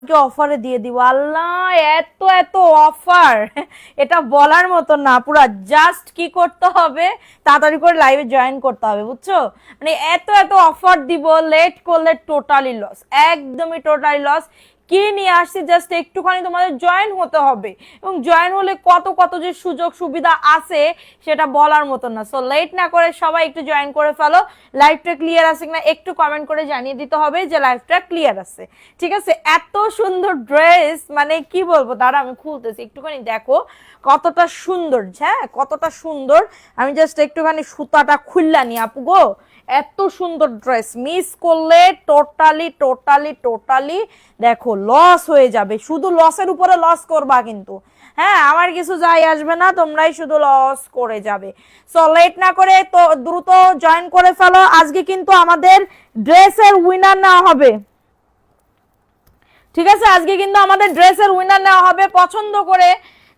অফারে দিয়ে দিব। আল্লাহ, এত এত অফার, এটা বলার মতো না। পুরা জাস্ট কি করতে হবে, তাড়াতাড়ি করে লাইভে জয়েন করতে হবে, বুঝছো? মানে এত এত অফার দিব, লেট করলে টোটালি লস, একদমই টোটালি লস। কি নিয়ে আসছি, জাস্ট একটুখানি তোমাদের জয়েন হতে হবে, এবং জয়েন হলে কত কত যে সুযোগ সুবিধা আছে সেটা বলার মতো না। সো লেট না করে সবাই একটু জয়েন করে ফেলো। লাইভটা ক্লিয়ার আছে কিনা একটু কমেন্ট করে জানিয়ে দিতে হবে যে লাইভটা ক্লিয়ার আছে, ঠিক আছে? এত সুন্দর ড্রেস, মানে কি বলবো, দাঁড়া আমি খুলতেছি, একটুখানি দেখো কতটা সুন্দর। হ্যাঁ, কতটা সুন্দর। আমি জাস্ট একটুখানি সুতাটা খুললা নি আপু গো। এত সুন্দর ড্রেস মিস করলে টোটালি টোটালি টোটালি দেখো লস হয়ে যাবে, শুধু লসের উপরে লস করবা কিন্তু। হ্যাঁ, আমার কিছু যাই আসবে না, তোমরাই শুধু লস করে যাবে। সো লেট না করে তো দ্রুত জয়েন করে ফেলো। আজকে কিন্তু আমাদের ড্রেসের উইনার নেওয়া হবে, ঠিক আছে? আজকে কিন্তু আমাদের ড্রেসের উইনার নেওয়া হবে। পছন্দ করে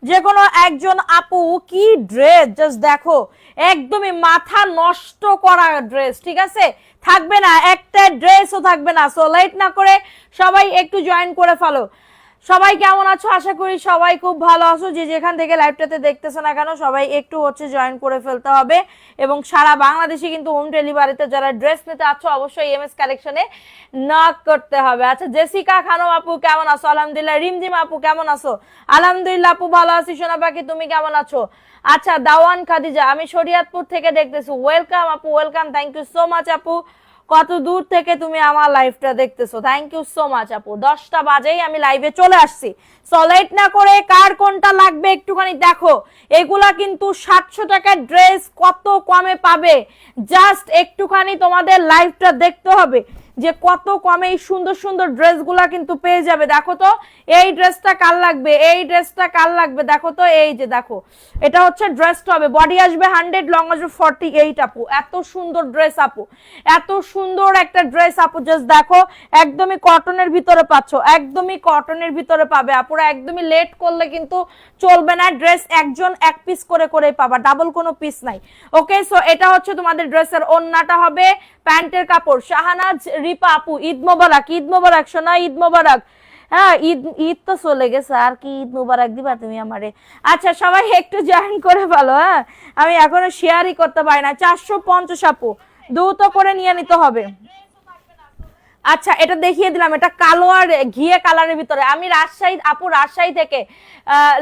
যে কোনো একজন আপু, কি ড্রেস জাস্ট দেখো, একদমই মাথা নষ্ট করা ড্রেস, ঠিক আছে? থাকবে না, একটা ড্রেসও থাকবে না। সো লেট না করে সবাই একটু জয়েন করে ফেলো। সবাই কেমন আছো? আশা করি সবাই খুব ভালো আছো। যে যেখান থেকে লাইভটাতে দেখতেছো না কেন, সবাই একটু জয়েন করে ফেলতে হবে। এবং সারা বাংলাদেশে কিন্তু হোম ডেলিভারিতে যারা ড্রেস নিতে আছো, অবশ্যই এমএস কালেকশনে নক করতে হবে। আচ্ছা, জেসিকা খানম আপু কেমন আছো? আলহামদুলিল্লাহ। রিমজিম আপু কেমন আছো? আলহামদুলিল্লাহ আপু ভালো আছি। সোনা পাখি তুমি কেমন আছো? আচ্ছা, দাওয়ান খাদিজা, আমি শরিয়াতপুর থেকে দেখতেছি। ওয়েলকাম আপু, welcome, thank you so much আপু। কত দূর থেকে তুমি আমার লাইভটা দেখতেছো, থ্যাংক ইউ সো মাচ আপু। 10টা বাজেই আমি লাইভে চলে আসছি। সো লেট না করে কার কোনটা লাগবে একটুখানি দেখো। এগুলা কিন্তু 700 টাকার ড্রেস, কত কমে পাবে, জাস্ট একটুখানি তোমাদের লাইভটা দেখতে হবে যে কত কমে এই সুন্দর সুন্দর ড্রেসগুলা কিন্তু পেয়ে যাবে। দেখো তো এই ড্রেসটা কার লাগবে, এই ড্রেসটা কার লাগবে, দেখো তো, এই যে দেখো, এটা হচ্ছে ড্রেসটা হবে, বডি আসবে 100, লং আসবে 48 আপু। এত সুন্দর ড্রেস আপু, এত সুন্দর একটা ড্রেস আপু, জাস্ট দেখো, একদমই কটনের ভিতরে পাচ্ছ, একদমই কটনের ভিতরে পাবে আপুরা। একদমই লেট করলে কিন্তু চলবে না, ড্রেস একজন এক পিস করে করেই পাবা, ডাবল কোনো পিস নাই। ওকে, সো এটা হচ্ছে তোমাদের ড্রেসের ওন্নাটা হবে, প্যান্টের কাপড়। শাহানাজ রিপা আপু, ঈদ মোবারক, ঈদ মোবারক সোনা, ঈদ মোবারক। হ্যাঁ, ঈদ ঈদ তো চলে গেছে, আর কি ঈদ মোবারক দিবা তুমি আমারে? আচ্ছা, সবাই একটু জয়েন করে ফেলো। হ্যাঁ, আমি এখনো শেয়ারই করতে পারি না। 450 আপু, দ্রুত করে নিয়ে নিতে হবে। আচ্ছা, এটা দেখিয়ে দিলাম, এটা কালো আর ঘিয়ে কালারের ভিতরে। আমি রাজশাহী আপু, রাজশাহী থেকে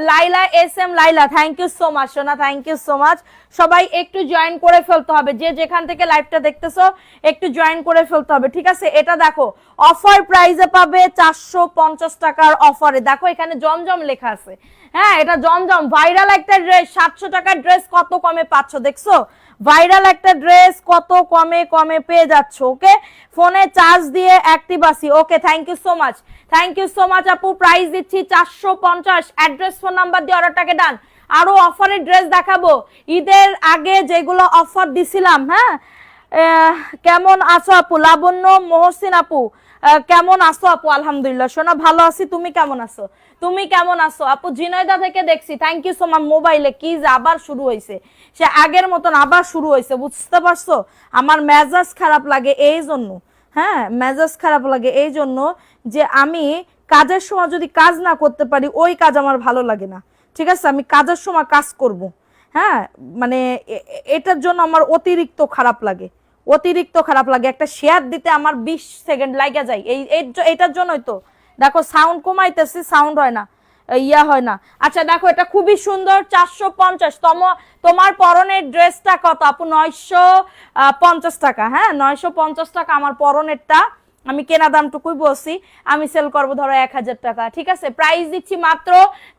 Laila S M Laila, thank you so much সোনা, থ্যাংক ইউ সো মাচ। সবাই একটু জয়েন করে ফেলতে হবে, যে যেখান থেকে লাইভটা দেখতেছো একটু জয়েন করে ফেলতে হবে, ঠিক আছে? এটা দেখো অফার প্রাইসে পাবে 450 টাকার অফারে। দেখো এখানে জমজম লেখা আছে। হ্যাঁ, এটা জমজম ভাইরাল একটা ড্রেস, 700 টাকার ড্রেস কত কমে পাচ্ছ দেখছো? ভাইরাল একটা ড্রেস কত কমে কমে পেয়ে যাচ্ছ। ওকে, ফোনে চার্জ দিয়ে অ্যাক্টিভ আছি। Okay, thank you so much, thank you so much আপু। প্রাইস দিচ্ছি 450, অ্যাড্রেস ফোন নাম্বার দিয়ে অর্ডারটাকে ডান। আরো অফারের ড্রেস দেখাবো ঈদের আগে যেগুলো অফার দিছিলাম। হ্যাঁ, কেমন আছো আপু? লাবণ্য মহসিন আপু কেমন আছো আপু? আলহামদুলিল্লাহ সোনা, ভালো আছি। তুমি কেমন আছো? তুমি কেমন আছো আপু? জিনয়দা থেকে দেখছি, থ্যাংক ইউ সো মাচ। মোবাইলে কি যে আবার শুরু হয়েছে, সে আগের মতন আবার শুরু হয়েছে, বুঝতে পারছো? আমার মেজাজ খারাপ লাগে এই জন্য। হ্যাঁ, মেজাজ খারাপ লাগে এই জন্য যে আমি কাজের সময় যদি কাজ না করতে পারি, ওই কাজ আমার ভালো লাগে না, ঠিক আছে? আমি কাজের সময় কাজ করব। হ্যাঁ, মানে এটার জন্য আমার অতিরিক্ত খারাপ লাগে, অতিরিক্ত খারাপ লাগে। একটা শেয়ার দিতে আমার 20 সেকেন্ড লাগা যায়, এইটার জন্যই তো দেখো সাউন্ড কমাইতেছি, সাউন্ড হয় না, ইয়া হয় না। আচ্ছা দেখো, এটা খুবই সুন্দর, 450। তোমার পরনের ড্রেসটা কত আপু? 950 টাকা। হ্যাঁ, 950 টাকা আমার পরনেরটা। আমি কেনা দামটুকুই বলছি, আমি সেল করবো ধরো 1000 টাকা, ঠিক আছে? প্রাইস দিচ্ছি মাত্র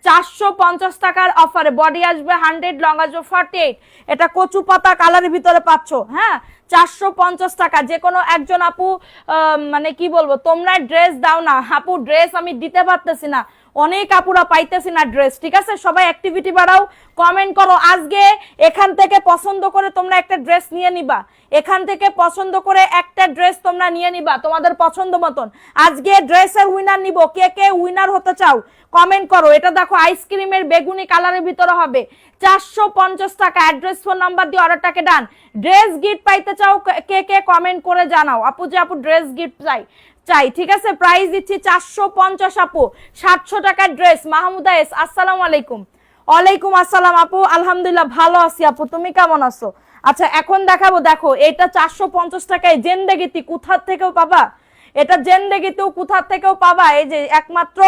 450 টাকার অফারে। বডি আসবে 100, লং আসবে 48। এটা কচু পাতা কালারের ভিতরে পাচ্ছ। হ্যাঁ, 450 টাকা। যে কোনো একজন আপু, মানে কি বলবো, তোমরা ড্রেস দাও না আপু, ড্রেস আমি দিতে পারতেছি না, অনেক আপুরা পাইতেছি না ড্রেস, ঠিক আছে? সবাই অ্যাক্টিভিটি বাড়াও, কমেন্ট করো। আজকে এখান থেকে পছন্দ করে তোমরা একটা ড্রেস নিয়ে নিবা, এখান থেকে পছন্দ করে একটা ড্রেস তোমরা নিয়ে নিবা তোমাদের পছন্দ মতন। আজকে ড্রেসের উইনার নিব, কে কে উইনার হতে চাও কমেন্ট করো। এটা দেখো আইসক্রিমের বেগুনি কালারের ভিতরে হবে, 450 টাকা। অ্যাড্রেস ফোন নাম্বার দিয়ে অর্ডারটাকে ডান। ড্রেস গিফট পাইতে চাও কে কে কমেন্ট করে জানাও আপু, যে আপু ড্রেস গিফট চাই। চাই, ঠিক আছে। প্রাইস দিচ্ছি 450 আপু, 700 টাকার ড্রেস। মাহমুদা এস, আসসালামু আলাইকুম। ওয়ালাইকুম আসসালাম আপু, আলহামদুলিল্লাহ ভালো আছি আপু, তুমি কেমন আছো? আচ্ছা এখন দেখাবো, দেখো এটা 450 টাকায় জেন্দেগিতি কোথা থেকেও পাবা, এটা জেন্দেগিতেও কোথা থেকেও পাবা, এই যে একমাত্র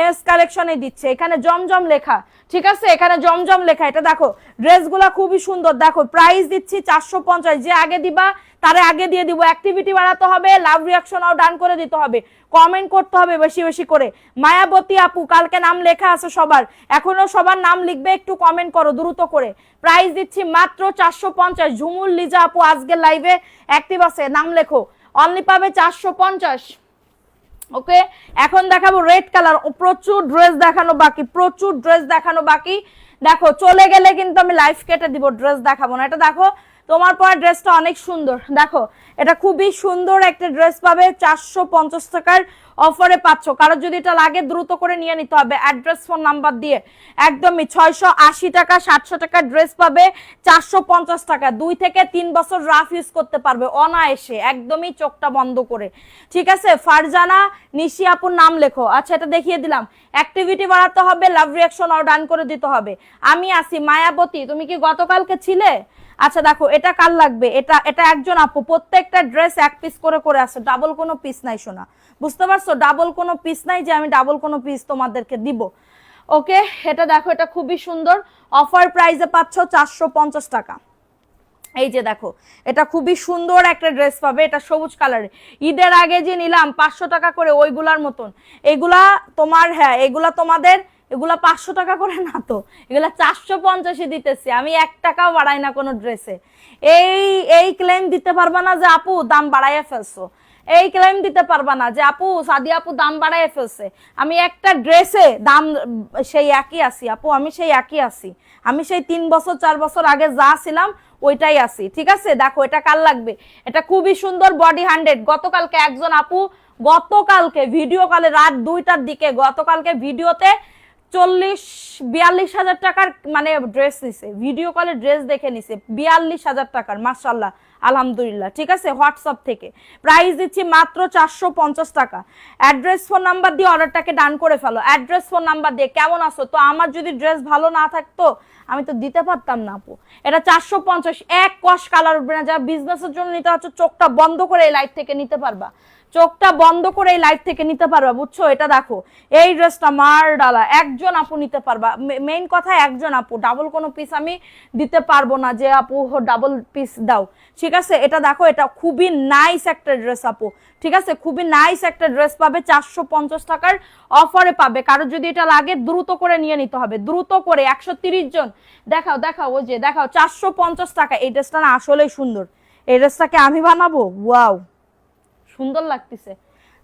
এস কালেকশনে দিচ্ছে, এখানে জমজম লেখা, ঠিক আছে, এখানে জমজম লেখা। এটা দেখো ড্রেসগুলো খুবই সুন্দর, দেখো প্রাইস দিচ্ছি 450। যে আগে দিবা তারে আগে দিয়ে দিব। অ্যাক্টিভিটি বাড়াতে হবে, লাভ রিয়াকশনও ডান করে দিতে হবে, কমেন্ট করতে হবে বেশি বেশি করে। মায়াবতী আপু কালকে নাম লেখা আছে সবার, এখনো সবার নাম লিখবে, একটু কমেন্ট করো দ্রুত করে। প্রাইস দিচ্ছি মাত্র 450। ঝুমুর লিজা আপু আজকে লাইভে অ্যাক্টিভ আছে, নাম লেখো, অনলি পাবে 450। ওকে, এখন দেখাবো রেড কালার। প্রচুর ড্রেস দেখানো বাকি, প্রচুর ড্রেস দেখানো বাকি। দেখো চলে গেলে কিন্তু আমি লাইভ কেটে দিব, ড্রেস দেখাবো না। এটা দেখো তোমার পরা ড্রেসটা অনেক সুন্দর, দেখো এটা খুবই সুন্দর একটা ড্রেস পাবে, 450 টাকার অফারে পাচ্ছ। কারো যদি এটা লাগে দ্রুত করে নিয়ে নিতে হবে অ্যাড্রেস ফোন নাম্বার দিয়ে। একদমই 680 টাকা 700 টাকার ড্রেস পাবে 450 টাকা। 2 থেকে 3 বছর রাফ ইউজ করতে পারবে অনায়াসে, একদমই চোখটা বন্ধ করে, ঠিক আছে। ফারজানা নিশি আপুর নাম লেখো। আচ্ছা এটা দেখিয়ে দিলাম, অ্যাক্টিভিটি বাড়াতে হবে, লাভ রিয়াকশন আর ডান করে দিতে হবে। আমি আসি মায়াবতী, তুমি কি গতকালকে ছিলে? আচ্ছা দেখো এটা কার লাগবে, এটা এটা একজন আপু, প্রত্যেকটা ড্রেস এক পিস করে করে আছে, ডাবল কোনো পিস নাই শোনা, বুঝতে পারছো? ডাবল কোনো পিস নাই যে আমি ডাবল কোনো পিস তোমাদেরকে দিব। ওকে, এটা দেখো এটা খুবই সুন্দর, অফার প্রাইসে পাচ্ছ 450 টাকা। এই যে দেখো এটা খুবই সুন্দর একটা ড্রেস পাবে, এটা সবুজ কালারে। ঈদের আগে যে নিলাম 500 টাকা করে ওইগুলার মতন, এগুলা তোমার, হ্যাঁ এগুলা তোমাদের, এগুলা 500 টাকা করে না তো, এগুলা 450 দিতেছি আমি, 1 টাকাও বাড়াই না কোনো ড্রেসে। এই এই ক্লেম দিতে পারবা না যে আপু দাম বাড়াইয়া ফেলছো, এই ক্লেম দিতে পারবা না যে আপু সাদিয়া আপু দাম বাড়াইয়া ফেলছে। আমি একটা ড্রেসে দাম সেই একই আছি আপু, আমি সেই একই আছি, আমি সেই 3 বছর 4 বছর আগে যা ছিলাম ওইটাই আছি, ঠিক আছে। দেখো এটা কার লাগবে, এটা খুবই সুন্দর, বডি 100। গতকালকে একজন আপু, গতকালকে ভিডিও কলে রাত 2টার দিকে, গতকালকে ভিডিওতে 40-42 হাজার টাকার মানে ড্রেস নিছে, ভিডিও কলে ড্রেস দেখে নিছে 42 হাজার টাকার, মাশাআল্লাহ আলহামদুলিল্লাহ, ঠিক আছে। হোয়াটসঅ্যাপ থেকে প্রাইস দিচ্ছি মাত্র 450 টাকা। অ্যাড্রেস ফোন নাম্বার দিয়ে অর্ডারটাকে ডান করে ফেলো, অ্যাড্রেস ফোন নাম্বার দিয়ে। কেমন আছো? তো আমার যদি ড্রেস ভালো না থাকতো আমি তো দিতে পারতাম না আপু। এটা 450, এক কস কালার উঠবে না। যারা বিজনেসের জন্য নিতে হচ্ছে চোখটা বন্ধ করে এই লাইট থেকে নিতে পারবা, চোখটা বন্ধ করে এই লাইট থেকে নিতে পারবা, বুঝছো? এটা দেখো এই ড্রেসটা মার ডালা, একজন আপু নিতে পারবা। মেইন কথা একজন আপু, ডাবল কোনো পিস আমি দিতে পারবো না যে আপু ডাবল পিস দাও, ঠিক আছে। এটা দেখো এটা খুবই নাইস একটা ড্রেস আপু, ঠিক আছে, খুবই নাইস একটা ড্রেস পাবে, 450 টাকার অফারে পাবে। কারো যদি এটা লাগে দ্রুত করে নিয়ে নিতে হবে, দ্রুত করে। 130 জন দেখাও, দেখাও, ওই যে দেখাও, 450 টাকা। এই ড্রেসটা না আসলেই সুন্দর, এই ড্রেসটাকে আমি বানাবো, ওয়াও সুন্দর লাগতেছে।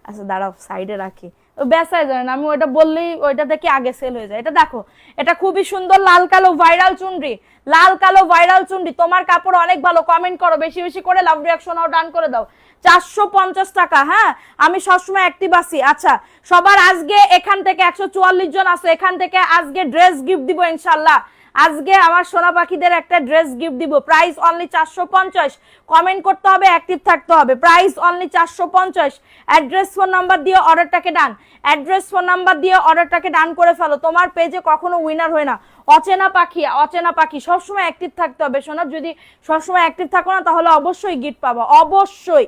আচ্ছা দাঁড়াও সাইডে রাখি, বেসায় যায় না, আমি ওইটা বললেই ওইটা দেখে আগে সেল হয়ে যায়। এটা দেখো এটা খুবই সুন্দর, লাল কালো ভাইরাল চুনরি, লাল কালো ভাইরাল চুনরি। তোমার কাপড় অনেক ভালো, কমেন্ট করো বেশি বেশি করে, লাভ রিয়াকশন ও ডান করে দাও। 450 টাকা, হ্যাঁ আমি সবসময় অ্যাক্টিভ আছি। আচ্ছা সবার আজকে এখান থেকে 144 জন আছে, এখান থেকে আজকে ড্রেস গিফট দিব ইনশাল্লাহ। আজকে আমার সোনা পাখিদের একটা ড্রেস গিফট দিব, প্রাইস অনলি 450। কমেন্ট করতে হবে, অ্যাক্টিভ থাকতে হবে, price only 450। Address phone number দিয়ে অর্ডারটাকে ডান, অ্যাড্রেস ফোন নাম্বার দিয়ে অর্ডারটাকে ডান করে ফেলো। তোমার পেজে কখনো উইনার হয় না, অচেনা পাখি, অচেনা পাখি সবসময় অ্যাক্টিভ থাকতে হবে সোনা। যদি সবসময় অ্যাক্টিভ থাকো না তাহলে অবশ্যই গিফট পাবা, অবশ্যই,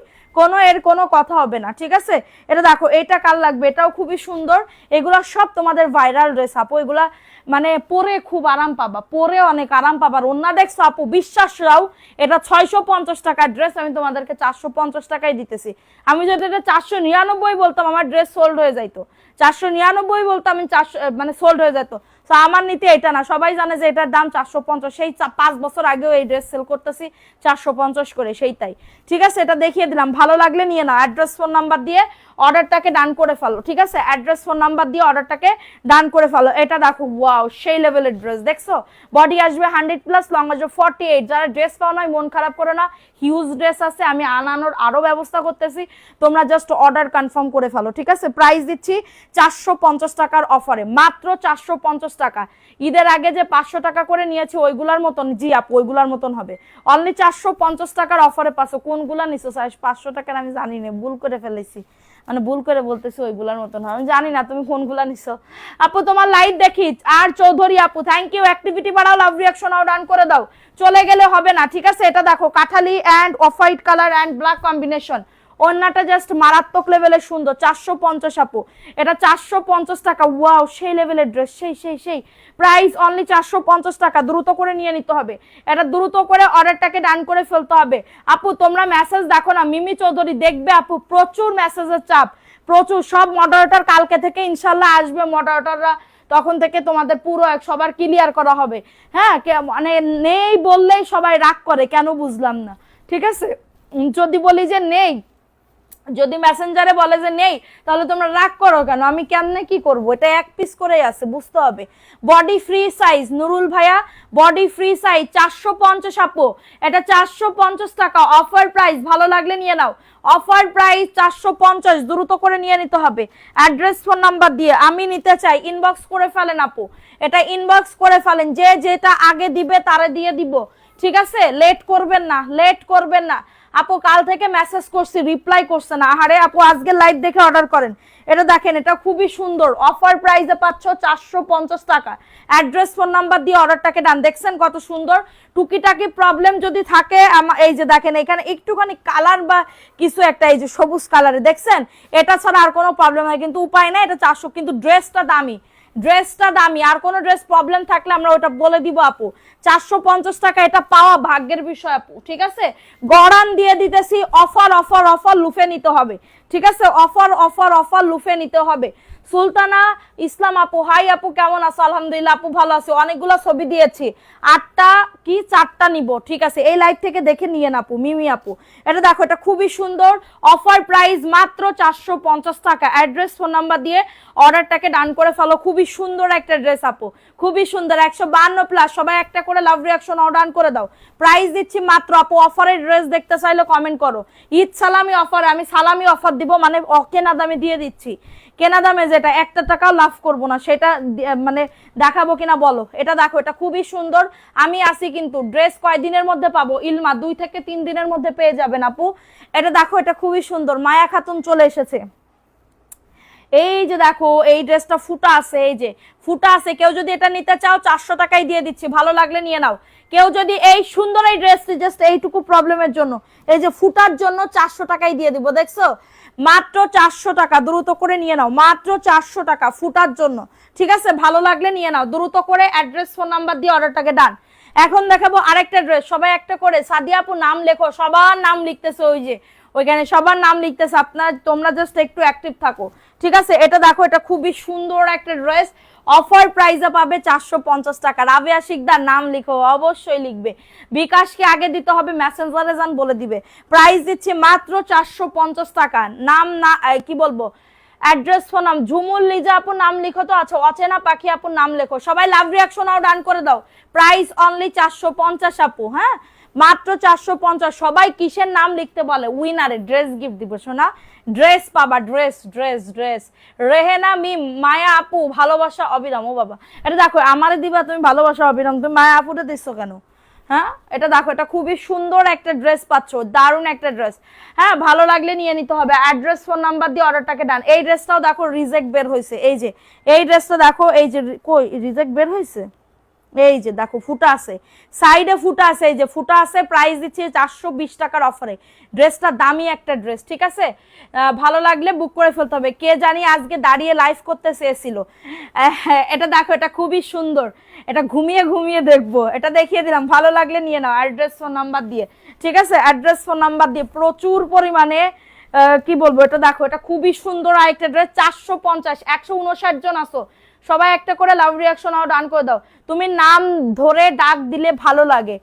কোনো কথা হবে না, ঠিক আছে। এটা দেখো এটা কার লাগবে, এটাও খুবই সুন্দর। এগুলা সব তোমাদের ভাইরাল ড্রেস আপু, এগুলা মানে পরে খুব আরাম পাবা, পরে অনেক আরাম পাবার। ওন্না দেখছো আপু, বিশ্বাস রাও এটা 650 টাকার ড্রেস আমি তোমাদেরকে 450 টাকায় দিতেছি। আমি যদি এটা 499 বলতাম আমার ড্রেস সোল্ড হয়ে যাইতো, 499 বলতাম আমি 400 মানে সোল্ড হয়ে যেত। তো আমার নীতি এটা না, সবাই জানে যে এটার দাম 450, সেই 5 বছর আগেও এই ড্রেস সেল করতেছি 450 করে, সেইটাই, ঠিক আছে। এটা দেখিয়ে দিলাম, ভালো লাগলে নিয়ে নাও। অ্যাড্রেস ফোন নাম্বার দিয়ে অর্ডারটাকে ডান করে ফেলো, ঠিক আছে। অ্যাড্রেস ফোন নাম্বার দিয়ে অর্ডারটাকে ডান করে ফেলো। এটা দেখো ওয়াও সেই লেভেলের ড্রেস, দেখছো বডি আসবে 100+, লং আসবে 48। যারা ড্রেস পাও না মন খারাপ করে না, হিউজ ড্রেস আছে, আমি আনানোর আরো ব্যবস্থা করতেছি, তোমরা জাস্ট অর্ডার কনফার্ম করে ফেলো, ঠিক আছে। প্রাইস দিচ্ছি 450 টাকার অফারে, মাত্র 450 টাকা। ঈদের আগে যে 500 টাকা করে নিয়েছি ওইগুলার মতন, জি আপু ওইগুলার মতন হবে, অনলি 450 টাকার অফারে পাচ্ছ। কোনগুলা নিছো 500 টাকার আমি জানি না, ভুল করে ফেলেছি। মানে ভুল করে বলতেছি ওইগুলার মতন হয়, আমি জানি না তুমি কোনগুলা নিছো। আপু তোমার লাইট দেখি। আর চৌধুরী আপু থ্যাংক ইউ, অ্যাক্টিভিটি বাড়াও, লাভ রিঅ্যাকশনও ডান করে দাও, চলে গেলে হবে না, ঠিক আছে। এটা দেখো কাঠালি and off white colour and black combination, ওন্নাটা জাস্ট মারাত্মক লেভেলের সুন্দর, 450 আপু, এটা 450 টাকা। ওয়াও, সেই লেভেলের ড্রেস, সেই সেই সেই প্রাইস অনলি 450 টাকা, দ্রুত করে নিয়ে নিতে হবে, এটা দ্রুত করে অর্ডারটাকে ডান করে ফেলতে হবে। আপু তোমরা মেসেজ দেখো না, মিমি চৌধুরী দেখবে আপু, প্রচুর মেসেজের চাপ, প্রচুর। সব মডারেটর কালকে থেকে ইনশাল্লাহ আসবে, মডারেটররা তখন থেকে তোমাদের পুরো সবার ক্লিয়ার করা হবে। হ্যাঁ, মানে নেই বললেই সবাই রাগ করে, কেন বুঝলাম না, ঠিক আছে। যদি বলি যে নেই, যদি মেসেঞ্জারে বলে যে নেই, তাহলে তোমরা রাগ করো কেন, আমি কেমনে কি করব, এটা এক পিস করেই আছে, বুঝতে হবে। বডি ফ্রি সাইজ নুরুল ভাইয়া, বডি ফ্রি সাইজ 450 আপু, এটা 450 টাকা অফার প্রাইস, ভালো লাগলে নিয়ে নাও, অফার প্রাইস 450, দ্রুত করে নিয়ে নিতে হবে। অ্যাড্রেস ফোন নাম্বার দিয়ে আমি নিতে চাই, ইনবক্স করে ফেলেন আপু, এটা ইনবক্স করে ফেলেন, যে যেটা আগে দিবে তারে দিয়ে দিব, ঠিক আছে। লেট করবেন না, লেট করবেন না। আপু কাল থেকে মেসেজ করছি, রিপ্লাই করছে না, আরে আপু আজকে লাইভ দেখে অর্ডার করেন। এটা দেখেন, এটা খুবই সুন্দর, অফার প্রাইসে পাচ্ছ 450 টাকা। অ্যাড্রেস ফোন নাম্বার দিয়ে অর্ডারটাকে ডান, দেখছেন কত সুন্দর। টুকিটাকি প্রবলেম যদি থাকে, এই যে দেখেন এখানে একটুখানি কালার বা কিছু একটা, এই যে সবুজ কালারে দেখছেন, এটা ছাড়া আর কোনো প্রবলেম হয়, কিন্তু উপায় নাই, এটা 400, কিন্তু ড্রেসটা দামি, ড্রেসটা দামি। আর কোনো ড্রেস প্রবলেম থাকলে আমরা ওটা বলে দিব আপু। 450 টাকা এটা পাওয়া ভাগ্যের বিষয় আপু, ঠিক আছে। গড়ান দিয়ে দিতেছি, অফার অফার অফার লুফে নিতে হবে, ঠিক আছে। অফার অফার অফার লুফে নিতে হবে। সুলতানা ইসলাম আপু, হাই আপু কেমন আছো? আলহামদুলিল্লাহ আপু ভালো আছি, অনেকগুলো ছবি দিয়েছি, 8টা কি 4টা নিব, ঠিক আছে। এই লাইভ থেকে দেখে নিয়ে না আপু, মিমি আপু, এটা দেখো, এটা খুবই সুন্দর, অফার প্রাইস মাত্র 450 টাকা। অ্যাড্রেস ফোন নাম্বার দিয়ে অর্ডারটাকে ডান করে ফেলো, খুবই সুন্দর একটা ড্রেস আপু, খুবই সুন্দর, 152 প্লাস, সবাই একটা করে লাভ রিঅ্যাকশন অর্ডার করে দাও। প্রাইস দিচ্ছি মাত্র, আপু অফারের ড্রেস দেখতে চাইলে কমেন্ট করো। ঈদ সালামি অফার, আমি সালামি অফার দিব, মানে কেনা দামে দিয়ে দিচ্ছি, কেনা দামে যেটা 1 টাকাও লাভ করব না, সেটা মানে দেখাবো কিনা বলো। এটা দেখো, এটা খুবই সুন্দর, আমি আসি কিন্তু, ড্রেস কয়দিনের মধ্যে পাবো? ইলমা 2 থেকে 3 দিনের মধ্যে পেয়ে যাবেন আপু। এটা দেখো, এটা খুবই সুন্দর, মায়া খাতুন চলে এসেছে। এই যে দেখো, এই ড্রেসটা ফুটা আছে, এই যে ফুটা আছে, কেউ যদি এটা নিতে চাও 400 টাকায় দিয়ে দিচ্ছি, ভালো লাগলে নিয়ে নাও। কেউ যদি এই সুন্দর এই ড্রেসটি জাস্ট এইটুকু প্রবলেমের জন্য, এই যে ফুটার জন্য 400 টাকায় দিয়ে দিব, দেখছো, মাত্র 400 টাকা, দ্রুত করে নিয়ে নাও, মাত্র 400 টাকা ফুটার জন্য, ঠিক আছে। ভালো লাগলে নিয়ে নাও, দ্রুত করে অ্যাড্রেস ফোন নাম্বার দিয়ে অর্ডারটাকে ডান। এখন দেখাবো আরেকটা ড্রেস, সবাই একটা করে, সাদিয়া আপু নাম লেখো, সবার নাম লিখতেছে, ওই যে ওইখানে সবার নাম লিখতেছে, আপনার তোমরা জাস্ট একটু অ্যাক্টিভ থাকো, ঠিক আছে। এটা দেখো, এটা খুবই সুন্দর একটা ড্রেস, অফার প্রাইসে পাবে 450 টাকা। রাবেয়া শিকদার নাম লিখো, অবশ্যই লিখবে, বিকাশকে আগে দিতে হবে, মেসেঞ্জারে যান বলে দিবে। প্রাইস দিচ্ছি মাত্র 450 টাকা। নাম না কি বলবো, অ্যাড্রেস ফোন নাম, ঝুমুল লিজা আপুর নাম লিখো তো, আচ্ছা অচেনা পাখি আপুর নাম লেখো, সবাই লাভ রিঅ্যাকশন আও ডান করে দাও। প্রাইস অনলি 450 আপু, হ্যাঁ মাত্র 450। সবাই কিসের নাম লিখতে বলে? উইনারে ড্রেস গিফট দিব শোনা, ড্রেস পাবা, ড্রেস ড্রেস ড্রেস। রেহেনা মিম, মায়া আপু ভালোবাসা অবিরাম, ও বাবা, এটা দেখো আমারে দিবা তুমি ভালোবাসা অবিরাম, তুমি মায়া আপুটা দিচ্ছ কেন? হ্যাঁ, এটা দেখো, এটা খুবই সুন্দর একটা ড্রেস পাচ্ছ, দারুণ একটা ড্রেস, হ্যাঁ ভালো লাগলে নিয়ে নিতে হবে। অ্যাড্রেস ফোন নাম্বার দিয়ে অর্ডারটাকে ডান। এই ড্রেসটাও দেখো রিজেক্ট বের হয়েছে, এই যে এই ড্রেসটা দেখো, এই যে কই রিজেক্ট বের হয়েছে, এই যে দেখো ফুটা আছে, সাইডে ফুটা আছে, এই যে ফুটা আছে। প্রাইস দিচ্ছি 420 টাকার অফারে, ড্রেসটা দামি একটা ড্রেস, ঠিক আছে। ভালো লাগলে বুক করে ফেলতে হবে। কে জানি আজকে দাঁড়িয়ে লাইভ করতে চেয়েছিল। এটা দেখো, এটা খুবই সুন্দর, এটা ঘুমিয়ে ঘুমিয়ে দেখবো, এটা দেখিয়ে দিলাম, ভালো লাগলে নিয়ে নাও অ্যাড্রেস ফোন নাম্বার দিয়ে, ঠিক আছে। অ্যাড্রেস ফোন নাম্বার দিয়ে প্রচুর পরিমাণে কি বলবো, এটা দেখো, এটা খুবই সুন্দর আরেকটা ড্রেস, 450, 159 জন আসো, সবাই একটা করে লাভ রিঅ্যাকশন আও ডান করে দাও। তুমি নাম ধরে ডাক দিলে ভালো লাগে।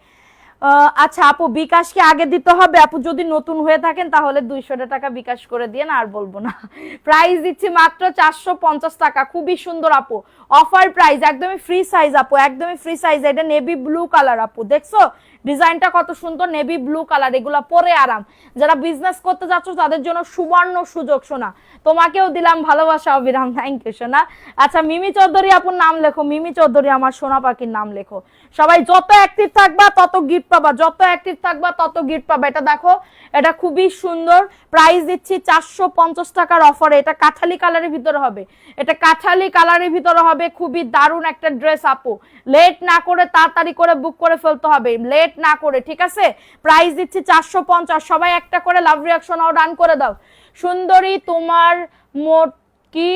আচ্ছা আপু, বিকাশকে আগে দিতে হবে আপু, যদি নতুন হয়ে থাকেন তাহলে 200 টাকা বিকাশ করে দিয়ে না, আর বলবো না। প্রাইস দিচ্ছি মাত্র 450 টাকা, খুবই সুন্দর আপু, অফার প্রাইস, একদমই ফ্রি সাইজ আপু, একদমই ফ্রি সাইজ। এটা নেভি ব্লু কালার আপু, দেখছো ডিজাইনটা কত সুন্দর, নেভি ব্লু কালার, এগুলা পরে আরাম। যারা বিজনেস করতে যাচ্ছ তাদের জন্য সুবর্ণ সুযোগ সোনা। তোমাকেও দিলাম ভালোবাসা অবিরাম, থ্যাংক ইউ সোনা। আচ্ছা মিমি চৌধুরী আপুর নাম লেখো, মিমি চৌধুরী আমার সোনা পাখির নাম লেখো। সবাই যত অ্যাক্টিভ থাকবা তত গিফট পাবা, যত অ্যাক্টিভ থাকবা তত গিফট পাবা। এটা দেখো, এটা খুবই সুন্দর, প্রাইস দিচ্ছি 450 টাকার অফারে। এটা কাঠালি কালারের ভিতরে হবে, এটা কাঠালি কালারের ভিতরে হবে, খুবই দারুণ একটা ড্রেস আপু। লেট না করে তাড়াতাড়ি করে বুক করে ফেলতে হবে, লেট না করে, ঠিক আছে? প্রাইস দিচ্ছি 450। সবাই একটা করে লাভ রিঅ্যাকশন ও ডান করে দাও। সুন্দরী তোমার মোট কি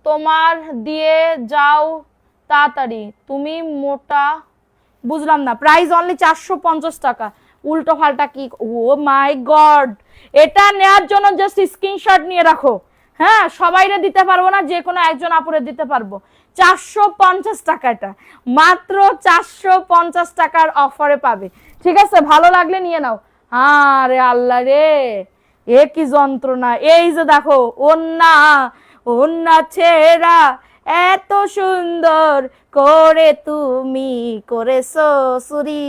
তোমার দিয়ে যাও তাড়াতাড়ি, তুমি মোটা, বুঝলাম না। প্রাইস অনলি 450 টাকা। উল্টো ফাল্টা কি, ও মাই গড, এটা নেওয়ার জন্য জাস্ট স্ক্রিনশট নিয়ে রাখো। হ্যাঁ, সবাইরে দিতে পারবো না, যে কোনো একজন আপুরে দিতে পারবো। 450 টাকা, এটা মাত্র 450 টাকার অফারে পাবে, ঠিক আছে? ভালো লাগলে নিয়ে নাও। আরে আল্লাহ রে, এ কি যন্ত্রণা! এই যে দেখো, ওন্না ওন্না ছেড়া এত সুন্দর করে তুমি করেছো চুরি,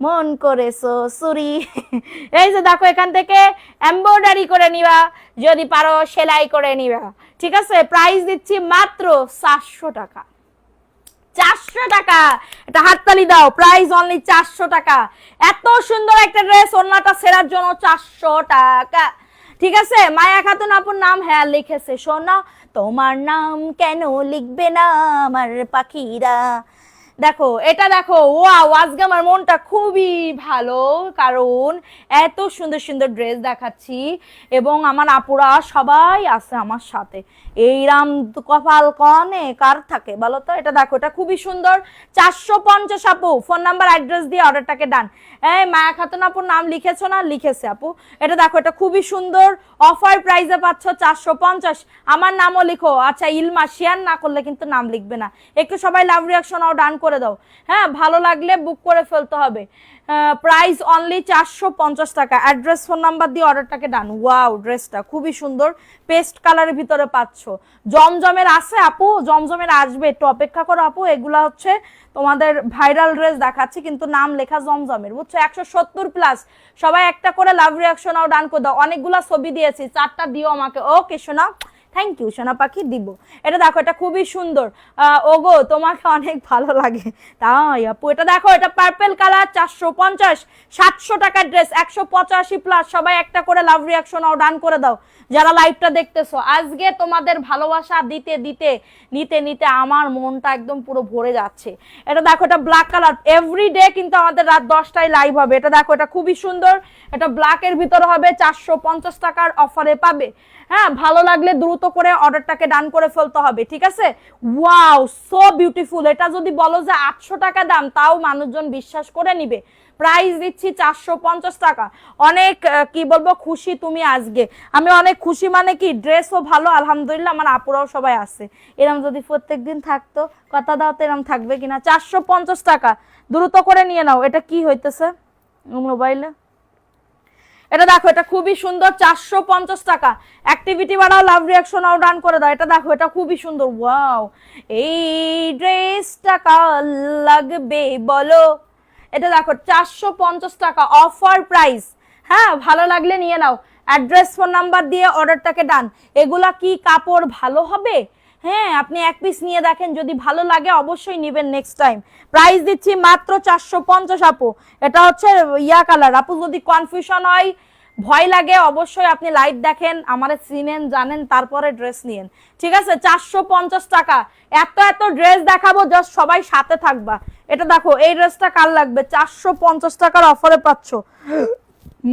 মন করেছো চুরি। এই যে দেখো, এখান থেকে এমব্রয়ডারি করে নিবা, যদি পারো সেলাই করে নিবা, ঠিক আছে? প্রাইস দিচ্ছি মাত্র 400 টাকা। 400 টাকা, এটা হাততালি দাও। প্রাইস অনলি 400 টাকা। এত সুন্দর একটা ড্রেস, ওন্নাটা ছেড়ার জন্য 400 টাকা, ঠিক আছে? মায়া খাতুন আপুর নাম, হ্যাঁ লিখেছে সোনা। তোমার নাম কেন লিখবে না আমার পাখিরা? দেখো এটা দেখো, ওয়াও, আজকে আমার মনটা খুবই ভালো, কারণ এত সুন্দর সুন্দর ড্রেস দেখাচ্ছি এবং আমার আপুরা সবাই আছে আমার সাথে। এইরাম কপাল কনে কার থাকে বলো তো? এটা দেখো, এটা খুবই সুন্দর। 450 আপু, ফোন নাম্বার অ্যাড্রেস দিয়ে অর্ডারটাকে ডান। এই মায়া খাতুন আপুর নাম লিখেছো না? লিখেছে আপু। এটা দেখো, এটা খুবই সুন্দর, অফার প্রাইসে পাচ্ছ 450। আমার নামও লিখো। আচ্ছা ইলমা, শেয়ার না করলে কিন্তু নাম লিখবে না, একটু সবাই লাভ রিঅ্যাকশন ও ডান করে দাও। হ্যাঁ, ভালো লাগলে বুক করে ফেলতে হবে। প্রাইস অনলি 450 টাকা। অ্যাড্রেস ফোন নাম্বার দিয়ে অর্ডারটাকে ডান। ওয়াও, ড্রেসটা খুবই সুন্দর, পেস্ট কালারের ভিতরে পাচ্ছ। জমজমের আছে আপু, জমজমের আসবে, একটু অপেক্ষা করো আপু। এগুলা হচ্ছে তোমাদের ভাইরাল ড্রেস দেখাচ্ছি, কিন্তু নাম লেখা জমজমের, বুঝছো? 170 প্লাস। সবাই একটা করে লাভ রিঅ্যাকশন ও ডান করে দাও। অনেকগুলা ছবি দিয়েছি, 4টা দিও আমাকে। ওকে সোনা, থ্যাংক ইউ সোনা পাখি, দিব। এটা দেখো, এটা খুবই সুন্দর। ওগো তোমাকে অনেক ভালো লাগে তাই আপু। এটা দেখো, এটা পার্পল কালার, 450। 700 টাকার ড্রেস, 185 প্লাস। সবাই একটা করে লাভ রিঅ্যাকশন ও ডান করে দাও যারা লাইভটা দেখতেছো। আজকে তোমাদের ভালোবাসা দিতে দিতে নিতে নিতে আমার মনটা একদম পুরো ভরে যাচ্ছে। এটা দেখো, এটা ব্ল্যাক কালার। এভরিডে কিন্তু আমাদের রাত 10টায় লাইভ হবে। এটা দেখো, এটা খুবই সুন্দর, এটা ব্ল্যাকের ভিতরে হবে, 450 টাকার অফারে পাবে। হ্যাঁ, ভালো লাগলে দ্রুত করে অর্ডারটাকে ডান করে ফেলতে হবে, ঠিক আছে? Wow, so beautiful. এটা যদি বলো যে 800 টাকা দাম, তাও মানুষজন বিশ্বাস করে নিবে। প্রাইস দিচ্ছি 450 টাকা। অনেক কি বলবো, খুশি তুমি আজকে। আমি অনেক খুশি, মানে কি ড্রেসও ভালো আলহামদুলিল্লাহ, আমার আপুরাও সবাই আছে। এরকম যদি প্রত্যেকদিন থাকতো, কথা দাও তো এরকম থাকবে কিনা। 450 টাকা, দ্রুত করে নিয়ে নাও। এটা কি হইতেছে মোবাইলে? এটা দেখো, এটা খুবই সুন্দর, 450 টাকা। অ্যাক্টিভিটি বাড়াও, লাভ রিঅ্যাকশন ও ডান করে দাও। এটা দেখো, এটা খুবই সুন্দর। ওয়াও, এই ড্রেসটা কাল লাগবে বলো? এটা দেখো, 450 টাকা অফার প্রাইস। হ্যাঁ, ভালো লাগলে নিয়ে নাও। অ্যাড্রেস ফোন নাম্বার দিয়ে অর্ডারটাকে ডান। এগুলা কি কাপড় ভালো হবে? হ্যাঁ, আপনি এক পিস নিয়ে দেখেন, যদি ভালো লাগে অবশ্যই নেবেন নেক্সট টাইম। প্রাইস দিচ্ছি মাত্র 450 আপু। এটা হচ্ছে ইয়া কালার আপু, যদি কনফিউশন হয়, ভয় লাগে, অবশ্যই আপনি লাইভ দেখেন, আমারে চিনেন জানেন, তারপরে ড্রেস নিয়েন, ঠিক আছে? 450 টাকা। এত এত ড্রেস দেখাবো, জাস্ট সবাই সাথে থাকবা। এটা দেখো, এই ড্রেসটা কার লাগবে? 450 টাকার অফারে পাচ্ছ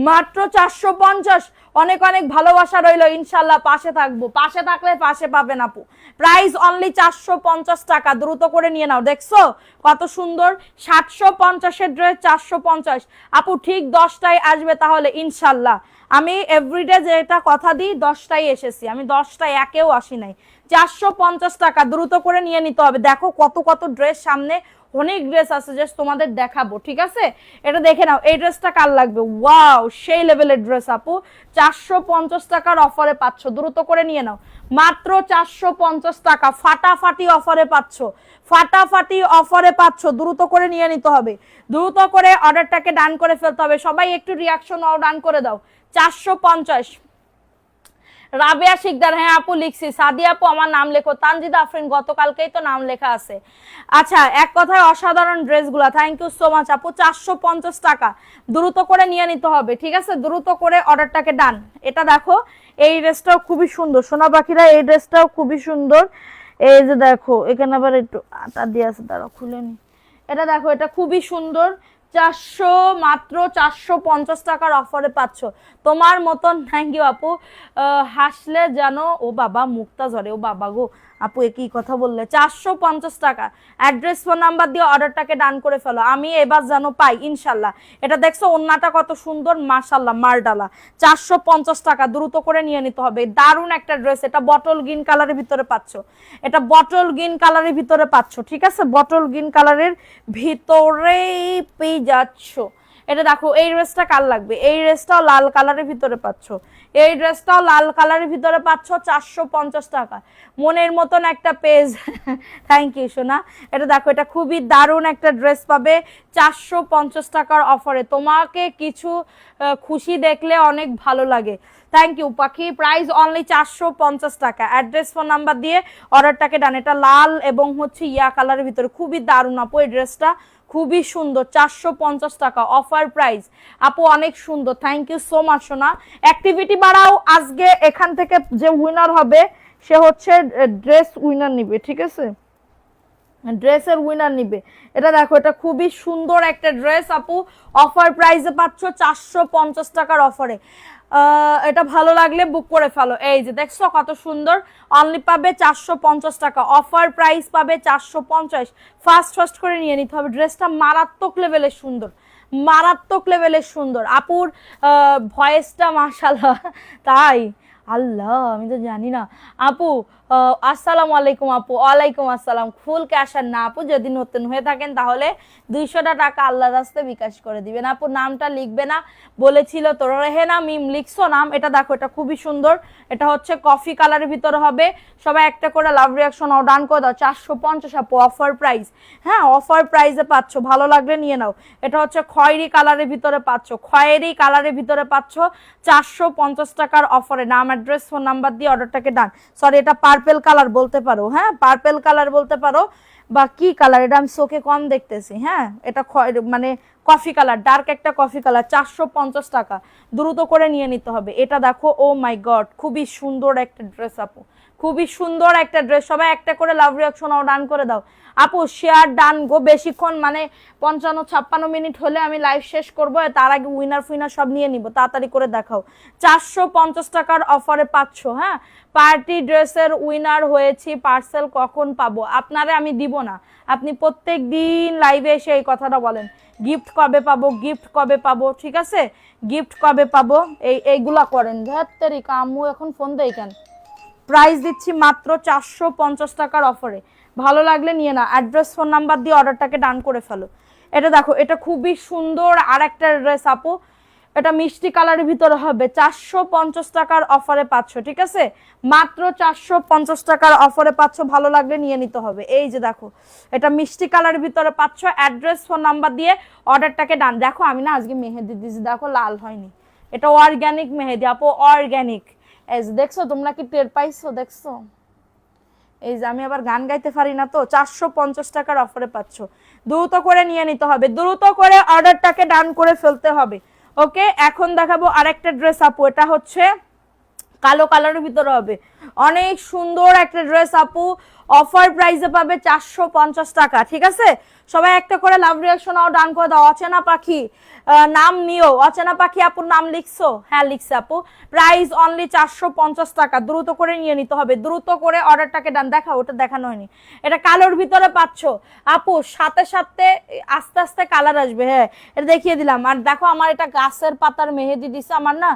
মাত্র 450। অনেক অনেক ভালোবাসা রইলো, ইনশাল্লাহ পাশে থাকবো। পাশে থাকলে পাশে পাবেন আপু। প্রাইস অনলি 450 টাকা, দ্রুত করে নিয়ে নাও। দেখছো কত সুন্দর, 750-এর ড্রেস 450। আপু ঠিক 10টায় আসবে তাহলে ইনশাল্লাহ। আমি এভরিডে যেটা কথা দিই, 10টায় এসেছি, আমি 10টায় একেও আসি নাই। 450 টাকা, দ্রুত করে নিয়ে নিতে হবে। দেখো কত কত ড্রেস, সামনে অনেক ড্রেস আছে, জাস্ট তোমাদের দেখাবো, ঠিক আছে? এটা দেখে নাও, এই ড্রেসটা কার লাগবে? ওয়াও, সেই লেভেলের ড্রেস আপু, 450 টাকার অফারে পাচ্ছ, দ্রুত করে নিয়ে নাও, মাত্র 450 টাকা, ফাটাফাটি অফারে পাচ্ছ, ফাটাফাটি অফারে পাচ্ছ, দ্রুত করে নিয়ে নিতে হবে, দ্রুত করে অর্ডারটাকে ডান করে ফেলতে হবে। সবাই একটু রিয়াকশন ডান করে দাও। 450। রাবেয়া শিকদার, হ্যাঁ আপু লিখছি। সাদিয়া আপু আমার নাম লেখো। তানজিদা আফরিন, গতকালকেই তো নাম লেখা আছে। আচ্ছা, এক কথায় অসাধারণ ড্রেসগুলো, থ্যাংক ইউ সো মাচ আপু। 450 টাকা, দ্রুত করে নিয়ে নিতে হবে, ঠিক আছে? দ্রুত করে অর্ডারটাকে ডান। এটা দেখো, এই ড্রেসটাও খুবই সুন্দর সোনা পাখিরা, এই ড্রেসটাও খুবই সুন্দর। এই যে দেখো, এখানে আবার একটু আটা দিয়ে আছে, দাঁড়াও খুলে নি। এটা দেখো, এটা খুবই সুন্দর, 400, মাত্র 450 টাকার অফারে পাচ্ছ। তোমার মতন, থ্যাংক ইউ আপু। হাসলে জানো, ও বাবা মুক্তা ঝরে, ও বাবা গো আপু একই কথা বললে। 450 টাকা, অ্যাড্রেস ফোন নাম্বার দিয়ে অর্ডারটাকে ডান করে ফেলো, আমি এবার যেন পাই ইনশাল্লাহ। এটা দেখছো ওন্নাটা কত সুন্দর, মাশাল্লাহ মারডালা। 450 টাকা, দ্রুত করে নিয়ে নিতে হবে। দারুণ একটা ড্রেস, এটা বটল গ্রিন কালারের ভিতরে পাচ্ছ, এটা বটল গ্রিন কালারের ভিতরে পাচ্ছ, ঠিক আছে? বটল গ্রিন কালারের ভিতরেই পেয়ে যাচ্ছ। এটা দেখো, এই ড্রেসটা কার লাগবে? এই ড্রেসটাও লাল কালারের ভিতরে পাচ্ছ, এই ড্রেসটাও লাল কালারের ভিতরে পাচ্ছ, 450 টাকা। মনের মতন একটা পেজ, থ্যাংক ইউ সোনা। এটা দেখো, এটা খুবই দারুণ একটা ড্রেস পাবে 450 টাকার অফারে। তোমাকে কিছু খুশি দেখলে অনেক ভালো লাগে, থ্যাংক ইউ পাখি। প্রাইস অনলি 450 টাকা, অ্যাড্রেস ফোন নাম্বার দিয়ে অর্ডারটাকে ডান। এটা লাল এবং হচ্ছে ইয়া কালারের ভিতরে, খুবই দারুণ আপু এই ড্রেসটা, খুবই সুন্দর। 450 টাকা অফার প্রাইস আপু, অনেক সুন্দর, থ্যাংক ইউ সো মাচ সোনা। অ্যাক্টিভিটি বাড়াও, আজকে এখান থেকে যে উইনার হবে সে হচ্ছে ড্রেস উইনার নিবে, ঠিক আছে? ড্রেসের উইনার নিবে। এটা দেখো, এটা খুবই সুন্দর একটা ড্রেস আপু, অফার প্রাইসে পাচ্ছ 450 টাকার অফারে। এটা ভালো লাগলে বুক করে ফেলো। এই যে দেখছো কত সুন্দর, অনলি পাবে 450 টাকা, অফার প্রাইস পাবে 450। ফাস্ট করে নিয়ে নিতে হবে, ড্রেসটা মারাত্মক লেভেলের সুন্দর, মারাত্মক লেভেলের সুন্দর। আপুর ভয়েসটা মাশাআল্লাহ, তাই আল্লাহ আমি তো জানি না। আপু আসসালামু আলাইকুম আপু। ওয়ালাইকুম আসসালাম। ফুল ক্যাশ আর না আপু, যদি নতুন হয়ে থাকেন তাহলে 200 টাকা আল্লাহর রাস্তায় বিকাশ করে দিবেন। আপু নামটা লিখবে না বলেছিল তো, রেহেনা মিম লিখছো নাম। এটা দেখো, এটা খুবই সুন্দর, এটা হচ্ছে কফি কালারের ভিতরে হবে। সবাই একটা করে লাভ রিয়াকশন ডান করে দাও। 450 আপু, অফার প্রাইস, হ্যাঁ অফার প্রাইসে পাচ্ছ, ভালো লাগলে নিয়ে নাও। এটা হচ্ছে খয়েরি কালারের ভিতরে পাচ্ছ, খয়েরি কালারের ভিতরে পাচ্ছ 450 টাকার অফারে। নাম, অ্যাড্রেস, ফোন নাম্বার দিয়ে অর্ডারটাকে ডান। সরি, এটা পার্পেল কালার বলতে পারো, হ্যাঁ পার্পেল কালার বলতে পারো, বা কি কালার এটা আমি চোখে কম দেখতেছি। হ্যাঁ, এটা মানে কফি কালার, ডার্ক একটা কফি কালার, 450 টাকা, দ্রুত করে নিয়ে নিতে হবে। এটা দেখো, ও মাই গড, খুবই সুন্দর একটা ড্রেস আপু, খুবই সুন্দর একটা ড্রেস। সবাই একটা করে লাভ রিয়াকশন ডান করে দাও আপু, শেয়ার ডান গো। বেশিক্ষণ মানে 55-56 মিনিট হলে আমি লাইভ শেষ করবো, তার আগে উইনার ফুইনার সব নিয়ে নিব, তাড়াতাড়ি করে দেখাও। 450 টাকার অফারে পাচ্ছ, হ্যাঁ। পার্টি ড্রেসের উইনার হয়েছি, পার্সেল কখন পাবো? আপনারে আমি দিব না, আপনি প্রত্যেক দিন লাইভে এসে এই কথাটা বলেন, গিফট কবে পাবো, গিফট কবে পাবো, ঠিক আছে? গিফট কবে পাবো, এইগুলা করেন। ধেত্তেরি কামু এখন ফোন দেই কেন? প্রাইস দিচ্ছি মাত্র 450 টাকার অফারে, ভালো লাগলে নিয়ে না। অ্যাড্রেস, ফোন নাম্বার দিয়ে অর্ডারটাকে ডান করে ফেলো। এটা দেখো, এটা খুবই সুন্দর আর একটা ড্রেস আপু, এটা মিষ্টি কালারের ভিতরে হবে, 450 টাকার অফারে পাচ্ছ, ঠিক আছে? মাত্র 450 টাকার অফারে পাচ্ছ, ভালো লাগলে নিয়ে নিতে হবে। এই যে দেখো, এটা মিষ্টি কালারের ভিতরে পাচ্ছ, অ্যাড্রেস, ফোন নাম্বার দিয়ে অর্ডারটাকে ডান। দেখো আমি না আজকে মেহেদি দিয়েছি, দেখো লাল হয়নি, এটা অর্গ্যানিক মেহেদি আপু, অর্গ্যানিক। এই যে দেখছো, তোমরা কি টের পাইছো? দেখছো, এই যে আমি আবার গান গাইতে পারি না তো। 450 টাকার অফারে পাচ্ছ, দ্রুত করে নিয়ে নিতে হবে, দ্রুত করে অর্ডারটাকে ডান করে ফেলতে হবে। ওকে, এখন দেখাবো আরেকটা ড্রেস আপু, এটা হচ্ছে কালো কালারের ভিতরে হবে, অনেক সুন্দর একটা ড্রেস আপু, অফার প্রাইসে পাবে 450 টাকা, ঠিক আছে? সবাই একটা করে লাভ রিয়াকশন ডান করে দাও। অচেনা পাখি নাম নিও, অচেনা পাখি আপুর নাম লিখছো? হ্যাঁ লিখছে আপু। প্রাইস অনলি 450 টাকা, দ্রুত করে নিয়ে নিতে হবে, দ্রুত করে অর্ডারটাকে ডান। দেখা, ওটা দেখানো হয়নি, এটা কালোর ভিতরে পাচ্ছ আপু, সাথে সাথে আস্তে আস্তে কালার আসবে। হ্যাঁ, এটা দেখিয়ে দিলাম। আর দেখো, আমার এটা গাছের পাতার মেহেদি দিছে, আমার না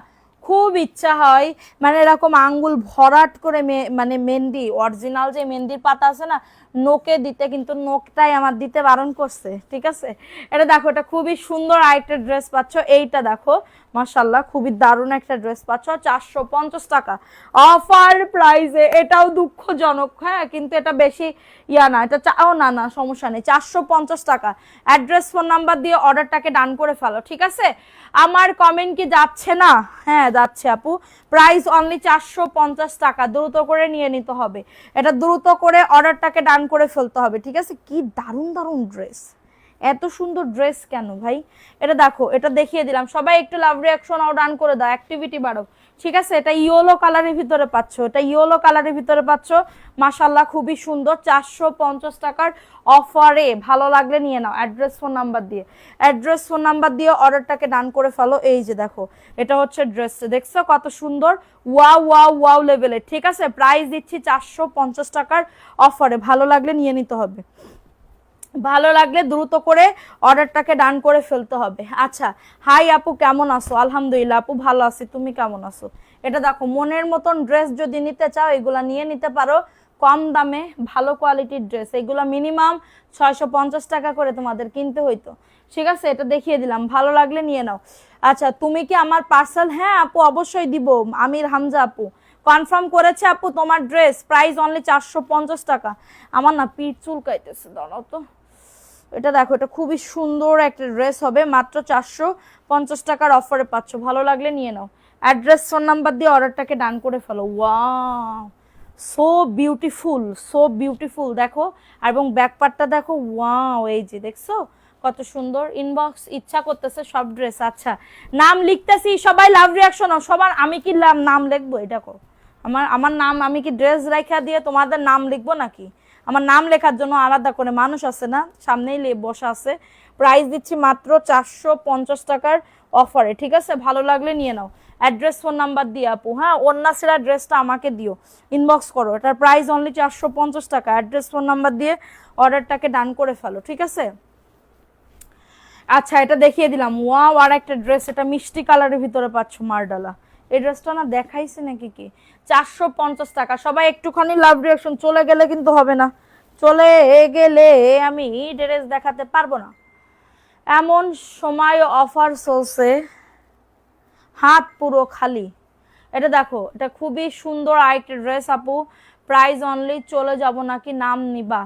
খুব ইচ্ছা হয় মানে এরকম আঙ্গুল ভরাট করে মানে মেহেন্দি অরিজিনাল যে মেহেন্দির পাতা আছে না নোকে দিতে, কিন্তু নোকটাই আমার দিতে বারণ করছে, ঠিক আছে। এটা দেখো, এটা খুবই সুন্দর আরেকটা ড্রেস পাচ্ছ, এইটা দেখো মাশাআল্লাহ খুবই দারুণ একটা ড্রেস পাচ্ছ 450 টাকা অফার প্রাইসে। এটাও দুঃখজনক, হ্যাঁ কিন্তু এটা বেশি ইয়া না, এটা চাও না, না সমস্যা নেই, 450 টাকা। অ্যাড্রেস ফোন নাম্বার দিয়ে অর্ডারটাকে ডান করে ফেলো, ঠিক আছে। আমার কমেন্ট কি যাচ্ছে না? হ্যাঁ যাচ্ছে আপু। প্রাইস অনলি 450 টাকা, দ্রুত করে নিয়ে নিতে হবে, এটা দ্রুত করে অর্ডারটাকে ডান করে ফেলতে হবে, ঠিক আছে। কি দারুণ দারুণ ড্রেস, এত সুন্দর ড্রেস কেন ভাই। এটা দেখো, এটা দেখিয়ে দিলাম, সবাই একটু লাভ রিয়াকশন আর ডান করে দাও, অ্যাক্টিভিটি বাড়ো, ঠিক আছে। এটা ইয়েলো কালারের ভিতরে পাচ্ছ, এটা ইয়েলো কালারের ভিতরে পাচ্ছ, মাশাআল্লাহ খুবই সুন্দর 450 টাকার অফারে। ভালো লাগলে নিয়ে নাও, অ্যাড্রেস ফোন নাম্বার দিয়ে, অ্যাড্রেস ফোন নাম্বার দিয়ে অর্ডারটাকে ডান করে ফেলো। এই যে দেখো, এটা হচ্ছে ড্রেস, দেখছো কত সুন্দর, ওয়াও ওয়াও ওয়াও লেভেলের, ঠিক আছে। প্রাইস দিচ্ছি 450 টাকার অফারে, ভালো লাগলে নিয়ে নিতে হবে, ভালো লাগলে দ্রুত করে অর্ডারটাকে ডান করে ফেলতে হবে। আচ্ছা, হাই আপু কেমন আছো? আলহামদুলিল্লাহ আপু ভালো আছি, তুমি কেমন আছো? এটা দেখো, মনের মতন ড্রেস যদি নিতে চাও এগুলা নিয়ে নিতে পারো, কম দামে ভালো কোয়ালিটির ড্রেস, এগুলা মিনিমাম 650 টাকা করে তোমাদের কিনতে হইতো, ঠিক আছে। এটা দেখিয়ে দিলাম, ভালো লাগলে নিয়ে নাও। আচ্ছা, তুমি কি আমার পার্সেল? হ্যাঁ আপু অবশ্যই দিব, আমির হামজা আপু কনফার্ম করেছে আপু তোমার ড্রেস, প্রাইস অনলি 450 টাকা। আমার না পিঠ চুলকাইতেছে, দাঁড়াও তো। এটা দেখো, এটা খুবই সুন্দর একটা ড্রেস হবে, মাত্র 450 টাকার অফারে পাচ্ছ, ভালো লাগলে নিয়ে নাও। অ্যাড্রেস ফোন নাম্বার দিয়ে অর্ডারটাকে ডান করে ফেলো। Wow, so beautiful, so beautiful, দেখো এবং ব্যাক পার্টটা দেখো, ওয়াও এই যে দেখছো কত সুন্দর। ইনবক্স ইচ্ছা করতেছে সব ড্রেস। আচ্ছা, নাম লিখতেছি, সবাই লাভ রিয়াকশন। সবার আমি কি নাম লিখবো? এটা করো, আমার আমার নাম, আমি কি ড্রেস রাখা দিয়ে তোমাদের নাম লিখবো নাকি? আমার নাম লেখার জন্য আলাদা করে মানুষ আছে না, সামনেই বসা আছে। প্রাইস দিচ্ছি মাত্র 450 টাকার অফারে, ঠিক আছে। ভালো লাগলে নিয়ে নাও, অ্যাড্রেস ফোন নাম্বার দিয়ে আপু, হ্যাঁ ওন্না সেরা ড্রেসটা আমাকে দিও, ইনবক্স করো, এটার প্রাইস অনলি 450 টাকা। অ্যাড্রেস ফোন নাম্বার দিয়ে অর্ডারটাকে ডান করে ফেলো, ঠিক আছে। আচ্ছা, এটা দেখিয়ে দিলাম, ওয়াও আর একটা ড্রেস, এটা মিষ্টি কালারের ভিতরে পাচ্ছ মারডালা, এই ড্রেসটা না দেখাইছে নাকি কি, 450 টাকা। সবাই একটুখানি লাভ রিয়াকশন, চলে গেলে কিন্তু হবে না, চলে গেলে আমি ড্রেস দেখাতে পারবো না, এমন সময় অফার চলছে, হাত পুরো খালি। এটা দেখো, এটা খুবই সুন্দর আরেকটা ড্রেস আপু, প্রাইস অনলি, চলে যাব নাকি নাম নিবা?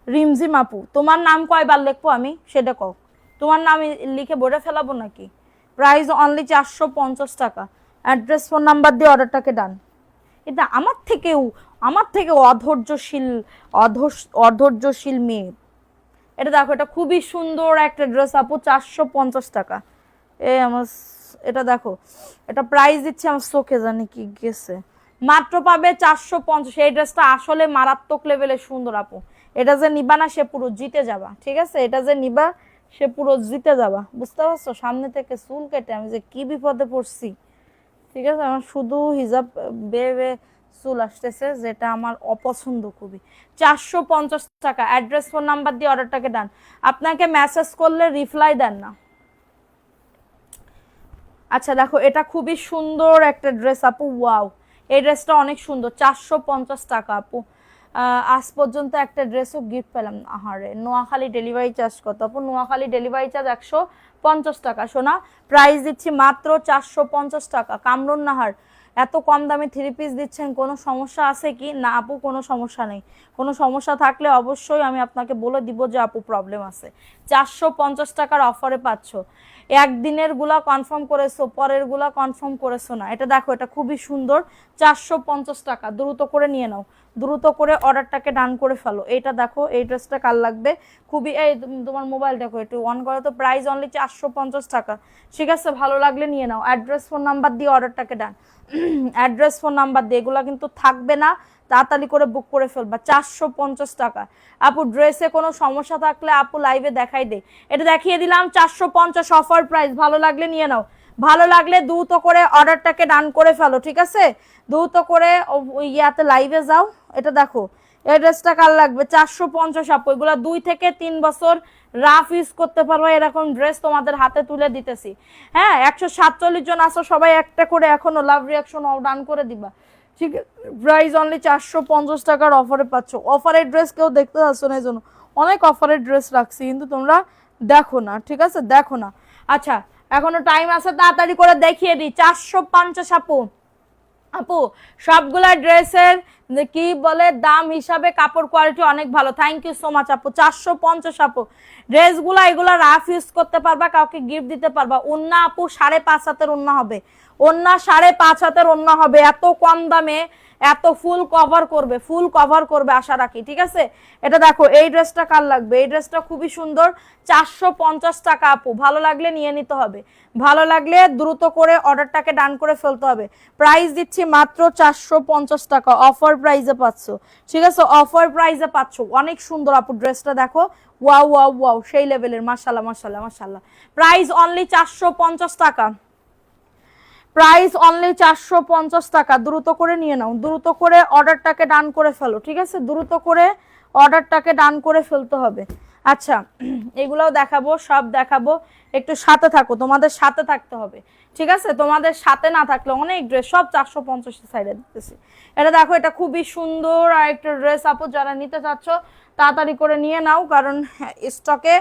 রিমঝিম আপু, তোমার নাম কয়বার লিখবো আমি সেটা কও, তোমার নাম লিখে বোর্ডে ফেলাবো নাকি? প্রাইস অনলি 450 টাকা। অ্যাড্রেস ফোন নাম্বার দিয়ে অর্ডারটাকে ডান। এটা আমার থেকেও অধৈর্যশীল, অধৈর্যশীল মেয়ে। এটা দেখো, এটা খুবই সুন্দর একটা ড্রেস আপু, 450 টাকা। এটা দেখো, এটা প্রাইস দিচ্ছে, আমার চোখে জানি কি গেছে, মাত্র পাবে 450। এই ড্রেসটা আসলে মারাত্মক লেভেলে সুন্দর আপু, এটা যে নিবা না সে পুরো জিতে যাবা, ঠিক আছে। এটা যে নিবা সে পুরো জিতে যাবা, বুঝতে পারছো? সামনে থেকে চুল কেটে আমি যে কি বিপদে পড়ছি, ঠিক আছে। আমার শুধু হিজাব বেয়ে চুল আসতেছে, যেটা আমার অপছন্দ খুবই। 450 টাকা। অ্যাড্রেস ফোন নাম্বার দিয়ে অর্ডারটাকে ডান। আপনাকে মেসেজ করলে রিপ্লাই দেন না। আচ্ছা দেখো, এটা খুবই সুন্দর একটা ড্রেস আপু, ওয়াও এই ড্রেসটা অনেক সুন্দর, 450 টাকা আপু। আজ পর্যন্ত একটা ড্রেসও গিফট পেলাম না। আহারে, নোয়াখালী ডেলিভারি চার্জ কত আপু? নোয়াখালী ডেলিভারি চার্জ 150 টাকা সোনা। প্রাইস দিচ্ছি মাত্র 450 টাকা। কামরুন নাহার, এত কম দামে 3 পিস দিচ্ছেন, কোনো সমস্যা আছে কি? না আপু, কোনো সমস্যা নেই। কোনো সমস্যা থাকলে অবশ্যই আমি আপনাকে বলে দিব যে আপু প্রবলেম আছে। 450 টাকার অফারে পাচ্ছ। একদিনের গুলা কনফার্ম করেছো, পরের গুলা কনফার্ম করেছো না। এটা দেখো, এটা খুবই সুন্দর, 450 টাকা। দ্রুত করে নিয়ে নাও, দ্রুত করে অর্ডারটাকে ডান করে ফেলো। এইটা দেখো, এই ড্রেসটা কার লাগবে? খুবই, এই তোমার মোবাইল দেখো একটু অন করো তো। প্রাইস অনলি 450 টাকা, ঠিক আছে। ভালো লাগলে নিয়ে নাও। অ্যাড্রেস ফোন নাম্বার দিয়ে অর্ডারটাকে ডান। অ্যাড্রেস ফোন নাম্বার দিয়ে, এগুলা কিন্তু থাকবে না, তাড়াতাড়ি করে বুক করে ফেলবা। 450 টাকা আপু। ড্রেসে কোনো সমস্যা থাকলে আপু লাইভে দেখাই দে। এটা দেখিয়ে দিলাম, 450 অফার প্রাইস। ভালো লাগলে নিয়ে নাও, ভালো লাগলে দ্রুত করে অর্ডারটাকে ডান করে ফেলো, ঠিক আছে। দ্রুত করে ইয়াতে লাইভে যাও। এটা দেখো, এই ড্রেসটা কার লাগবে? 450 আপু। এগুলা 2 থেকে 3 বছর রাফ ইউজ করতে পারবো, এরকম ড্রেস তোমাদের হাতে তুলে দিতেছি। হ্যাঁ, 147 জন আছো, সবাই একটা করে এখনো লাভ রিয়াকশন ডান করে দিবা, ঠিক আছে? প্রাইস অনলি 450 টাকার অফারে পাচ্ছ। অফারের ড্রেস কেউ দেখতে পাচ্ছ না, এই জন্য অনেক অফারের ড্রেস রাখছি, কিন্তু তোমরা দেখো না, ঠিক আছে? দেখো না। আচ্ছা, এখনো টাইম আছে, তাড়াতাড়ি করে দেখিয়ে দিই। 450 আপু। আপু সবগুলা ড্রেসের কি বলে দাম হিসাবে কাপড় কোয়ালিটি অনেক ভালো। থ্যাংক ইউ সো মাচ আপু। 450 আপু। ড্রেসগুলা এগুলা রাফ ইউজ করতে পারবা, কাউকে গিফট দিতে পারবা। ওন্না আপু 5.5 হাতের ওন্না হবে, ওন্না 5.5 হাতের ওন্না হবে। এত কম দামে এত ফুল কভার করবে, ফুল কভার করবে আশা রাখি, ঠিক আছে? এটা দেখো, এই ড্রেসটা কার লাগবে? এই ড্রেসটা খুবই সুন্দর, 450 টাকা আপু। ভালো লাগলে নিয়ে নিতে হবে, ভালো লাগলে দ্রুত করে অর্ডারটাকে ডান করে ফেলতে হবে। প্রাইস দিচ্ছি মাত্র 450 টাকা, অফার প্রাইসে পাচ্ছ, ঠিক আছে? অফার প্রাইসে পাচ্ছ। অনেক সুন্দর আপু, ড্রেসটা দেখো, ওয়াও ওয়াও ওয়াও, সেই লেভেলের, মাশাআল্লাহ মাশাআল্লাহ মাশাআল্লাহ। প্রাইস অনলি 450 টাকা, প্রাইস অনলি 450 টাকা। দ্রুত করে নিয়ে নাও, দ্রুত করে অর্ডারটাকে ডান করে ফেলো, ঠিক আছে? দ্রুত করে অর্ডারটাকে ডান করে ফেলতে হবে। আচ্ছা, এগুলোও দেখাবো, সব দেখাবো, একটু সাথে থাকো, তোমাদের সাথে থাকতে হবে, ঠিক আছে? তোমাদের সাথে না থাকলে অনেক ড্রেস সব 450 সাইডে দিতেছি। এটা দেখো, এটা খুবই সুন্দর আর একটা ড্রেস আপু, যারা নিতে চাচ্ছ তাড়াতাড়ি করে নিয়ে নাও, কারণ স্টকে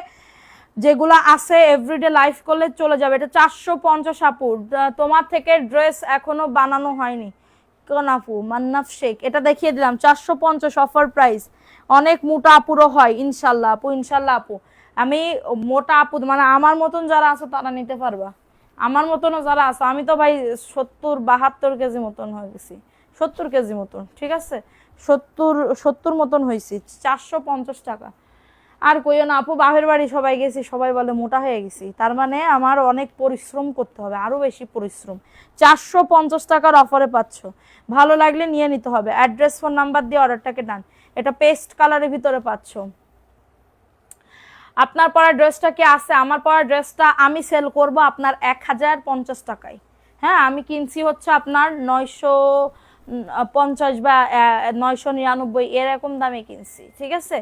যেগুলো আছে এভরিডে লাইফ করলে চলে যাবে। এটা 450 আপু। তোমার থেকে ড্রেস এখনো বানানো হয়নি কোন আপু? মান্নাফ শেখ। এটা দেখিয়ে দিলাম 450 অফার প্রাইস। অনেক মোটা আপুরও হয় ইনশাল্লাহ আপু, ইনশাল্লাহ আপু। আমি মোটা আপু মানে আমার মতন যারা আছে তারা নিতে পারবা, আমার মতনও যারা আছে। আমি তো ভাই 70-72 কেজি মতন হয়ে গেছি, 70 কেজি মতন, ঠিক আছে? 70 মতন হয়েছি। 450 টাকা। আর কইও না আপু, বাপের বাড়ি সবাই গেছি, সবাই বলে মোটা হয়ে গেছি, তার মানে আমার অনেক পরিশ্রম করতে হবে, আরো বেশি পরিশ্রম। 450 টাকার অফারে পাচ্ছ, ভালো লাগলে নিয়ে নিতে হবে। অ্যাড্রেস, ফোন নাম্বার দিয়ে অর্ডারটাকে ডান। এটা পেস্ট কালারের ভিতরে পাচ্ছ। আপনার পরা ড্রেসটা কি আছে? আমার পরা ড্রেসটা আমি সেল করব আপনার 1050 টাকায়। হ্যাঁ, আমি কিনছি হচ্ছে আপনার 950 বা 999 এরকম দামে কিনছি, ঠিক আছে?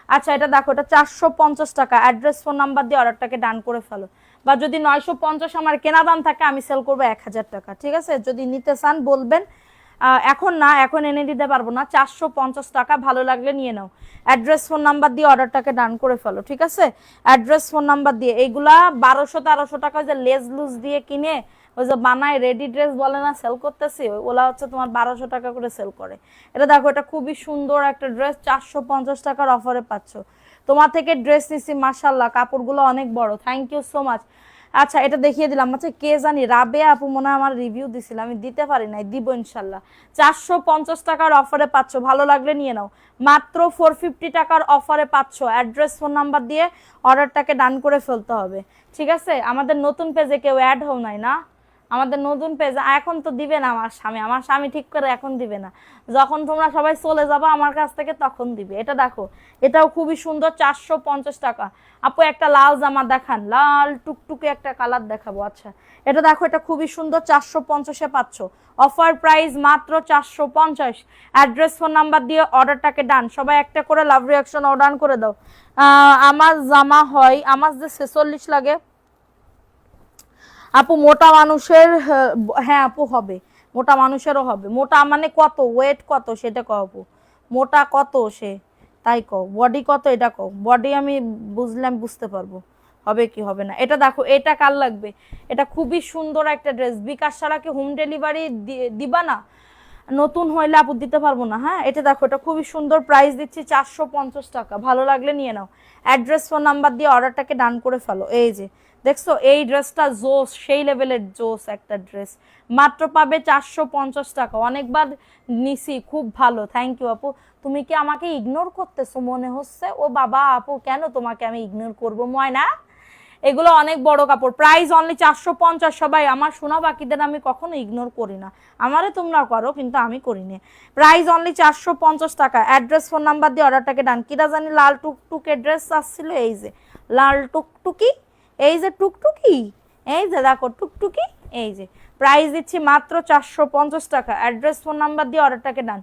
আচ্ছা, এটা দেখো, এটা 450 টাকা। অ্যাড্রেস, ফোন নাম্বার দিয়ে অর্ডারটাকে ডান করে ফেলো। বা যদি 950 আমার কেনা দাম থাকে, আমি সেল করবো 1000 টাকা, ঠিক আছে? যদি নিতে চান বলবেন, এখন না, এখন এনে দিতে পারবো না। 450 টাকা, ভালো লাগলে নিয়ে নাও। অ্যাড্রেস, ফোন নাম্বার দিয়ে অর্ডারটাকে ডান করে ফেলো, ঠিক আছে? অ্যাড্রেস, ফোন নাম্বার দিয়ে। এইগুলা 1200-1300 টাকা যে লেজ লুজ দিয়ে কিনে ওই যে বানায় রেডি ড্রেস বলে না, সেল করতেছি, ওগুলা হচ্ছে তোমার 1200 টাকা করে সেল করে। এটা দেখো, এটা খুবই সুন্দর একটা ড্রেস, 450 টাকার অফারে পাচ্ছ। তোমার থেকে ড্রেস নিছি, মাশাআল্লাহ, কাপড়গুলো অনেক বড়। Thank you so much. আচ্ছা, এটা দেখিয়ে দিলাম। আচ্ছা, কে জানি রাবে আপু মনে হয় আমার রিভিউ দিছিল, আমি দিতে পারি নাই, দিব ইনশাল্লাহ। 450 টাকার অফারে পাচ্ছ, ভালো লাগলে নিয়ে নাও। মাত্র 450 টাকার অফারে পাচ্ছ। অ্যাড্রেস, ফোন নাম্বার দিয়ে অর্ডারটাকে ডান করে ফেলতে হবে, ঠিক আছে? আমাদের নতুন পেজে কেউ অ্যাড হও নাই না? আমাদের নতুন পেজ এখন তো দিবে না আমার স্বামী ঠিক করে এখন দিবে না, যখন তোমরা সবাই চলে যাবে আমার কাছ থেকে তখন দিবে। এটা দেখো, এটাও খুবই সুন্দর, 450 টাকা। আপু একটা লাল জামা দেখান, লাল টুকটুকে একটা কালার দেখাবো। আচ্ছা, এটা দেখো, এটা খুবই সুন্দর, 450-এ পাচ্ছ। অফার প্রাইস মাত্র 450। অ্যাড্রেস, ফোন নাম্বার দিয়ে অর্ডারটাকে ডান। সবাই একটা করে লাভ রিয়াকশন অর্ডার করে দাও। আমার জামা হয়, আমার যে 46 লাগে আপু, মোটা মানুষের, হ্যাঁ আপু হবে, মোটা মানুষেরও হবে। মোটা মানে কত, ওয়েট কত সেটা কও আপু, মোটা কত সে তাই কও, বডি কত এটা কও। বডি আমি বুঝলাম, বুঝতে পারবো হবে কি হবে না। এটা দেখো, এটা কার লাগবে? এটা খুবই সুন্দর একটা ড্রেস। বিকাশ ছাড়া কি হোম ডেলিভারি দিবা না? নতুন হইলে আপু দিতে পারবো না। হ্যাঁ, এটা দেখো, এটা খুবই সুন্দর, প্রাইস দিচ্ছি 450 টাকা, ভালো লাগলে নিয়ে নাও। অ্যাড্রেস, ফোন নাম্বার দিয়ে অর্ডারটাকে ডান করে ফেলো। এই যে দেখছো, এই ড্রেসটা জোস, সেই লেভেলের জোস একটা ড্রেস, মাত্র পাবে 450 টাকা। অনেকবার নিছি, খুব ভালো। থ্যাংক ইউ আপু। তুমি কি আমাকে ইগনোর করতেছো মনে হচ্ছে? ও বাবা আপু, কেন তোমাকে আমি ইগনোর করবো? ময়না, এগুলো অনেক বড় কাপড়। Price only 450। সবাই আমার সোনা বাকিদের আমি কখনো ইগনোর করি না, আমারে তোমরা করো কিন্তু আমি করি না। প্রাইস অনলি 450 টাকা। অ্যাড্রেস, ফোন নাম্বার দিয়ে অর্ডারটাকে ডান। কিরা জানি লাল টুকটুকে ড্রেস আসছিল, এই যে লাল টুকটুকি, এই যে টুকটুকি, এই যে দেখো টুকটুকি, এই যে প্রাইস দিচ্ছি মাত্র 450 টাকা। অ্যাড্রেস, ফোন নাম্বার দিয়ে অর্ডারটাকে ডান।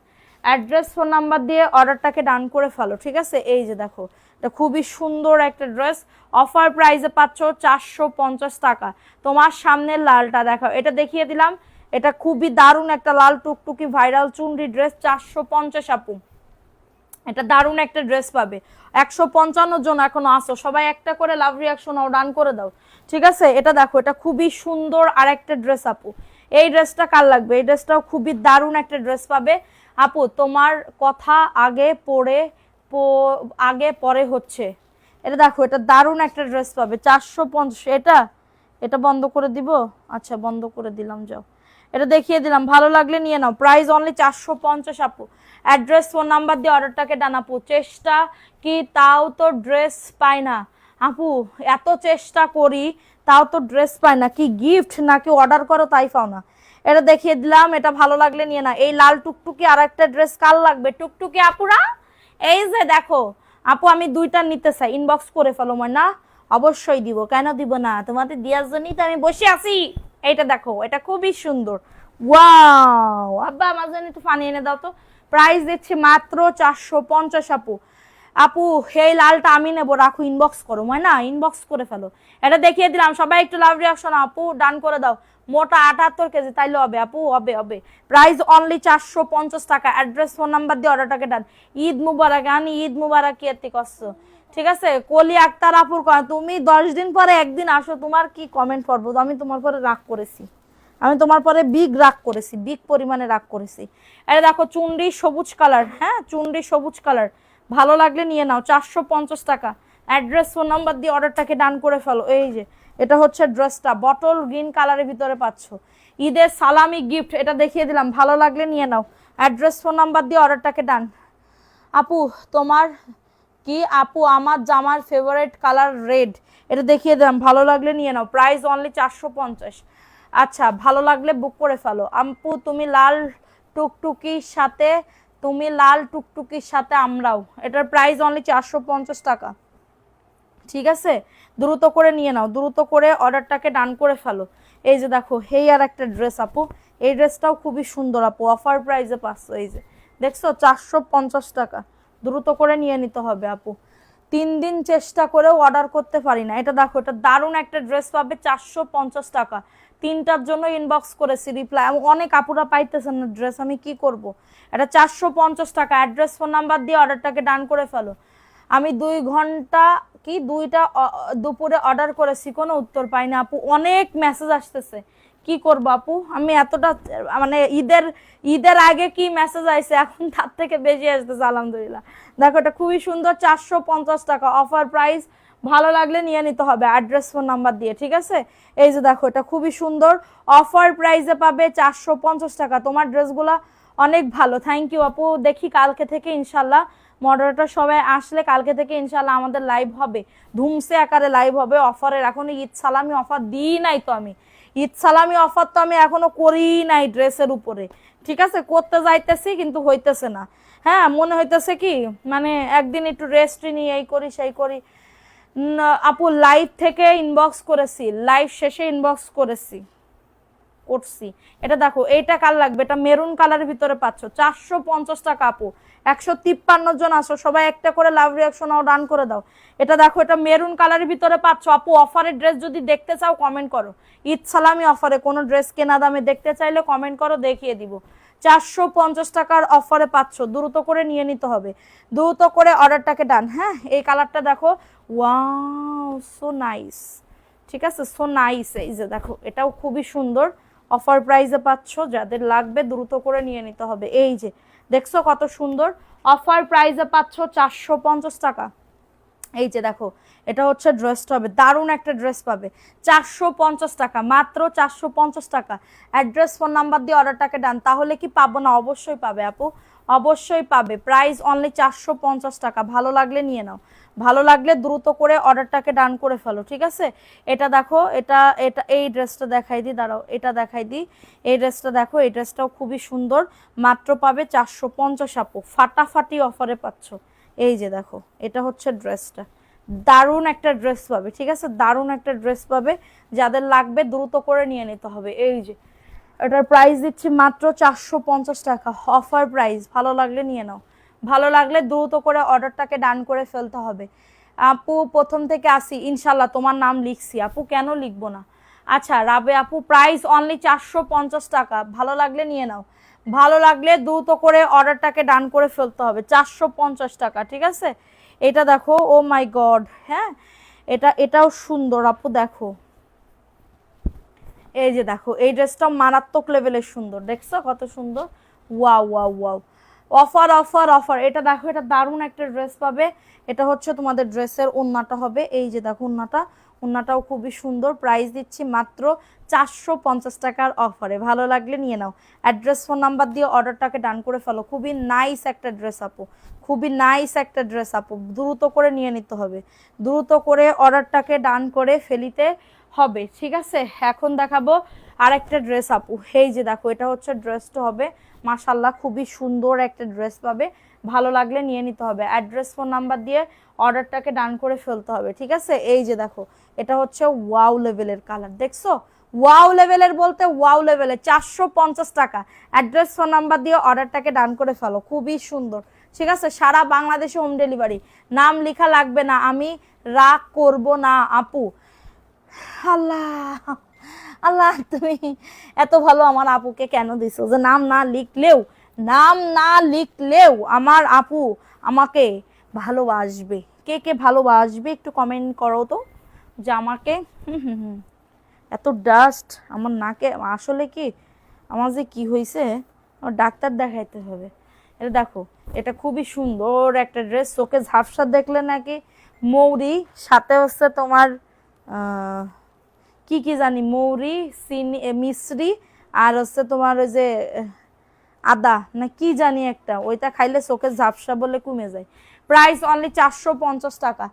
অ্যাড্রেস ফোন নাম্বার দিয়ে অর্ডারটাকে ডান করে ফেলো, ঠিক আছে। এই যে দেখো, এটা খুবই সুন্দর একটা ড্রেস, অফার প্রাইসে পাচ্ছ 450 টাকা। তোমার সামনের লালটা দেখাও, এটা দেখিয়ে দিলাম, এটা খুবই দারুণ একটা লাল টুকটুকি ভাইরাল চুনরি ড্রেস, 450 আপু। এটা দারুণ একটা ড্রেস পাবে। 155 জন এখনো আসো, সবাই একটা করে লাভ রিয়াকশন ও ডান করে দাও, ঠিক আছে। এটা দেখো, এটা খুবই সুন্দর আর একটা ড্রেস আপু। এই ড্রেসটা কার লাগবে? এই ড্রেসটাও খুবই দারুণ একটা ড্রেস পাবে আপু। তোমার কথা আগে পরে হচ্ছে। এটা দেখো, এটা দারুণ একটা ড্রেস পাবে 450। এটা এটা বন্ধ করে দিব, আচ্ছা বন্ধ করে দিলাম, যাও। এটা দেখিয়ে দিলাম, ভালো লাগলে নিয়ে নাও, প্রাইস অনলি 450 আপু। অ্যাড্রেস ফোন নাম্বার দিয়ে অর্ডারটাকে ডান আপু। চেষ্টা কি তাও তো ড্রেস পাই না আপু, এত চেষ্টা করি তাও তো ড্রেস পাই না, কি গিফট নাকি অর্ডার করো তাই পাও না। এটা দেখিয়ে দিলাম, এটা ভালো লাগলে নিয়ে না। এই লাল টুকটুকি আর একটা ড্রেস কার লাগবে টুকটুকি আপুরা? এই যে দেখো আপু, আমি দুইটা নিতে চাই, ইনবক্স করে ফেলো না, অবশ্যই দিব, কেন দিব না, তোমাদের দেওয়ার জন্যই তো আমি বসে আছি। এইটা দেখো, এটা খুবই সুন্দর, ওয়াও। আব্বা আমার জন্য একটু পানি এনে দাও তো। প্রাইস দিচ্ছি মাত্র 450 আপু। আপু এই লালটা আমি নেবো, রাখো, ইনবক্স করো না, ইনবক্স করে ফেলো। এটা দেখিয়ে দিলাম, সবাই একটু লাভ রিয়াকশন আপু ডান করে দাও। মোটা 78 কেজি, তাইলে হবে আপু, হবে হবে। প্রাইস অনলি 450 টাকা। অ্যাড্রেস ফোন নাম্বার দিয়ে অর্ডারটাকে ডান। ঈদ মুবারক, আনি ঈদ মুবারক, কি এতে কষ্ট, ঠিক আছে। কলি আক্তার আপুর তুমি 10 দিন পরে একদিন আসো, তোমার কি কমেন্ট করবো, আমি তোমার পরে রাগ করেছি, আমি তোমার পরে বিগ রাগ করেছি, বিগ পরিমাণে রাগ করেছি। এটা দেখো, চুনরি সবুজ কালার, হ্যাঁ চুনরি সবুজ কালার, ভালো লাগলে নিয়ে নাও, 450 টাকা। অ্যাড্রেস ফোন নাম্বার দিয়ে অর্ডারটাকে ডান করে ফেলো। এই যে এটা হচ্ছে ড্রেসটা, বটল গ্রিন কালারের ভিতরে পাচ্ছ, ঈদের সালামি গিফট। এটা দেখিয়ে দিলাম, ভালো লাগলে নিয়ে নাও। অ্যাড্রেস ফোন নাম্বার দিয়ে অর্ডারটাকে ডান। আপু তোমার কি আপু, আমার জামার ফেভারিট কালার রেড। এটা দেখিয়ে দিলাম, ভালো লাগলে নিয়ে নাও, প্রাইস অনলি 450। আচ্ছা, ভালো লাগলে বুক করে ফেলো। আপু তুমি লাল টুকটুকির সাথে আমরাও। এটার প্রাইস অনলি 450 টাকা, ঠিক আছে। দ্রুত করে নিয়ে নাও, দ্রুত করে অর্ডারটাকে ডান করে ফেলো। এই যে দেখো, এই আর একটা ড্রেস আপু, এই ড্রেসটাও খুবই সুন্দর আপু, অফার প্রাইসে পাচ্ছ। এই যে দেখছো, 450 টাকা, দ্রুত করে নিয়ে নিতে হবে আপু। 3 দিন চেষ্টা করেও অর্ডার করতে পারি না। এটা দেখো, এটা দারুণ একটা ড্রেস পাবে 450 টাকা। 3টার জন্য ইনবক্স করেছি, রিপ্লাই অনেক আপুরা পাইতেছেন না ড্রেস, আমি কি করব। এটা 450 টাকা। অ্যাড্রেস ফোন নাম্বার দিয়ে অর্ডারটাকে ডান করে ফেলো। আমি 2 ঘন্টা কি 2টা দুপুরে অর্ডার করেছি, কোনো উত্তর পাই না আপু, অনেক মেসেজ আসতেছে, কি করবো আপু। আমি এতটা মানে ঈদের আগে কি মেসেজ আইছে, এখন তার থেকে বেশি আসতেছে, আলহামদুলিল্লাহ। দেখো, এটা খুবই সুন্দর, 450 টাকা, অফার প্রাইস, ভালো লাগলে নিয়ে নিতে হবে অ্যাড্রেস ফোন নাম্বার দিয়ে, ঠিক আছে। এই যে দেখো, এটা খুবই সুন্দর, অফার প্রাইসে পাবে 450 টাকা। তোমার ড্রেসগুলা অনেক ভালো, থ্যাংক ইউ আপু। দেখি কালকে থেকে ইনশাল্লাহ মডারেটর সবাই আসলে কালকে থেকে ইনশাল্লাহ আমাদের লাইভ হবে, ধুমসে আকারে লাইভ হবে অফারের। এখনো ঈদ সালামি অফার দিই নাই তো আমি, ঈদ সালামি অফার তো আমি এখনো করি নাই ড্রেসের উপরে, ঠিক আছে। করতে যাইতেছি কিন্তু হইতেছে না। হ্যাঁ, মনে হইতেছে কি মানে একদিন একটু রেস্ট নিয়ে এই করি সেই করি। আপু লাইভ থেকে ইনবক্স করেছি, লাইভ শেষে ইনবক্স করেছি করছি। এটা দেখো, এইটা কার লাগবে? এটা মেরুন কালারের ভিতরে পাচ্ছ, 450 টাকা আপু। 153 জন আসো, সবাই একটা করে লাভ রিয়াকশন ডান করে দাও। এটা দেখো, এটা মেরুন কালারের ভিতরে পাচ্ছ আপু। অফারের ড্রেস যদি দেখতে চাও কমেন্ট করো, ঈদ সালামি অফারে কোনো ড্রেস কেনা দামে দেখতে চাইলে কমেন্ট করো, দেখিয়ে দিব। 450 টাকার অফারে পাচ্ছ, দ্রুত করে নিয়ে নিতে হবে, দ্রুত করে অর্ডারটাকে ডান। হ্যাঁ, এই কালারটা দেখো, ওয়াও সো নাইস, ঠিক আছে, সো নাইস। এই যে দেখো, এটাও খুবই সুন্দর, অফার প্রাইসে পাচ্ছ, যাদের লাগবে দ্রুত করে নিয়ে নিতে হবে। এই যে দেখছো কত সুন্দর, অফার প্রাইসে পাচ্ছ 450 টাকা। এই যে দেখো, এটা হচ্ছে ড্রেসটা হবে, দারুণ একটা ড্রেস পাবে 450 টাকা, মাত্র 450 টাকা। অ্যাড্রেস ফোন নাম্বার দিয়ে অর্ডারটাকে ডান। তাহলে কি পাবো না? অবশ্যই পাবে আপু, অবশ্যই পাবে। প্রাইস অনলি 450 টাকা, ভালো লাগলে নিয়ে নাও, ভালো লাগলে দ্রুত করে অর্ডারটাকে ডান করে ফেলো, ঠিক আছে। এটা দেখো, এটা এটা এই ড্রেসটা দেখাই দিই, দাঁড়াও এটা দেখাই দিই। এই ড্রেসটা দেখো, এই ড্রেসটাও খুবই সুন্দর, মাত্র পাবে 450 আপু, ফাটাফাটি অফারে পাচ্ছ। এই যে দেখো, এটা হচ্ছে ড্রেসটা, দারুণ একটা ড্রেস পাবে, ঠিক আছে, দারুণ একটা ড্রেস পাবে। যাদের লাগবে দ্রুত করে নিয়ে নিতে হবে। এই যে এটার প্রাইস দিচ্ছি মাত্র 450 টাকা, অফার প্রাইস। ভালো লাগলে নিয়ে নাও, ভালো লাগলে দ্রুত করে অর্ডারটাকে ডান করে ফেলতে হবে। আপু প্রথম থেকে আসি, ইনশাল্লাহ তোমার নাম লিখছি আপু, কেন লিখবো না। আচ্ছা রাবে আপু, প্রাইস অনলি 450 টাকা, ভালো লাগলে নিয়ে নাও, ভালো লাগলে দ্রুত করে অর্ডারটাকে ডান করে ফেলতে হবে। 450 টাকা, ঠিক আছে। এটা দেখো, ও মাই গড, হ্যাঁ এটাও সুন্দর আপু, দেখো এই যে দেখো, এই ড্রেসটা মারাত্মক লেভেলের সুন্দর, দেখছো কত সুন্দর, wow wow wow. Offer offer offer, এটা দেখো, এটা দারুণ একটা ড্রেস পাবে। এটা হচ্ছে তোমাদের ড্রেসের ওন্নাটা হবে, এই যে দেখো ওন্নাটা, ওন্নাটাও খুবই সুন্দর। প্রাইস দিচ্ছি মাত্র 450 টাকার অফারে, ভালো লাগলে নিয়ে নাও। অ্যাড্রেস ফোন নাম্বার দিয়ে অর্ডারটাকে ডান করে ফেলো। খুবই নাইস একটা ড্রেস আপু, খুবই নাইস একটা ড্রেস আপু, দ্রুত করে নিয়ে নিতে হবে, দ্রুত করে অর্ডারটাকে ডান করে ফেলিতে হবে, ঠিক আছে। এখন দেখাবো আরেকটা ড্রেস আপু, এই যে দেখো, এটা হচ্ছে ড্রেসটা হবে, মাশাল্লাহ খুবই সুন্দর একটা ড্রেস পাবে, ভালো লাগলে নিয়ে নিতে হবে। অ্যাড্রেস ফোন নাম্বার দিয়ে অর্ডারটাকে ডান করে ফেলতে হবে, ঠিক আছে। এই যে দেখো, এটা হচ্ছে ওয়াও লেভেলের কালার, দেখছো, ওয়াও লেভেলের বলতে ওয়াও লেভেলের। 450 টাকা, অ্যাড্রেস ফোন নাম্বার দিয়ে অর্ডারটাকে ডান করে ফেলো, খুবই সুন্দর, ঠিক আছে। সারা বাংলাদেশে হোম ডেলিভারি, নাম লেখা লাগবে না, আমি রাগ করব না আপু। আল্লাহ আল্লাহ, তুমি এত ভালো আমার আপুকে কেন দিছো যে নাম না লিখলেও, নাম না লিখলেও আমার আপু আমাকে ভালোবাসবে। কে কে ভালোবাসবে একটু কমেন্ট করো তো, যে আমাকে এত ডাস্ট আমার নাকে, আসলে কি আমার যে কি হয়েছে, আমার ডাক্তার দেখাইতে হবে। এটা দেখো, এটা খুবই সুন্দর একটা ড্রেস, চোখে ঝাপসা দেখলে নাকি মৌরি, সাথে হচ্ছে তোমার কি কি জানি, মৌরি, চিনি, মিশ্রি, আর হচ্ছে তোমার ওই যে আদা না কি জানি একটা, ওইটা খাইলে চোখের ঝাপসা বলে কমে যায়। প্রাইস অনলি 450 টাকা।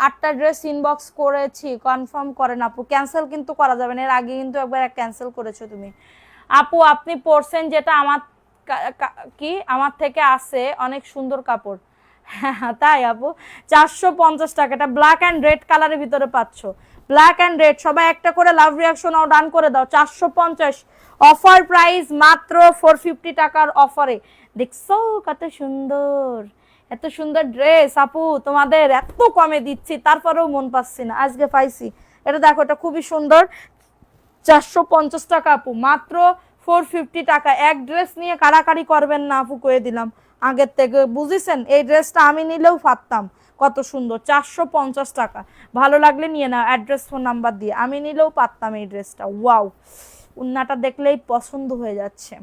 8টা ড্রেস ইনবক্স করেছি, কনফার্ম করেন আপু, ক্যান্সেল কিন্তু করা যাবে না, এর আগে কিন্তু একবার ক্যান্সেল করেছো তুমি আপু। আপনি পরছেন যেটা আমার কি আমার থেকে আসে, অনেক সুন্দর কাপড়। হ্যাঁ তাই আপু, 450 টাকা। এটা ব্ল্যাক অ্যান্ড রেড কালারের ভিতরে পাচ্ছ, ব্ল্যাক অ্যান্ড রেড। সবাই একটা করে লাভ রিয়াকশন ও ডান করে দাও। 450 অফার প্রাইস, মাত্র 450 টাকার অফারে। দেখছো কত সুন্দর, এত সুন্দর ড্রেস আপু, তোমাদের এত কমে দিচ্ছি, তারপরেও মন পাচ্ছি না, আজকে পাইছি। এটা দেখো, এটা খুবই সুন্দর, 450 টাকা আপু, মাত্র 450 টাকা। এক ড্রেস নিয়ে কাড়াকাড়ি করবেন না আপু, কয়ে দিলাম আগের থেকে, বুঝেছেন। এই ড্রেসটা আমি নিলেও পারতাম, কত সুন্দর, 450 টাকা। ভালো লাগলে নিয়ে নাও, অ্যাড্রেস ফোন নাম্বার দিয়ে, আমি নিলেও পারতাম এই ড্রেসটা। ওয়াও, উন্নাটা দেখলেই পছন্দ হয়ে যাচ্ছে।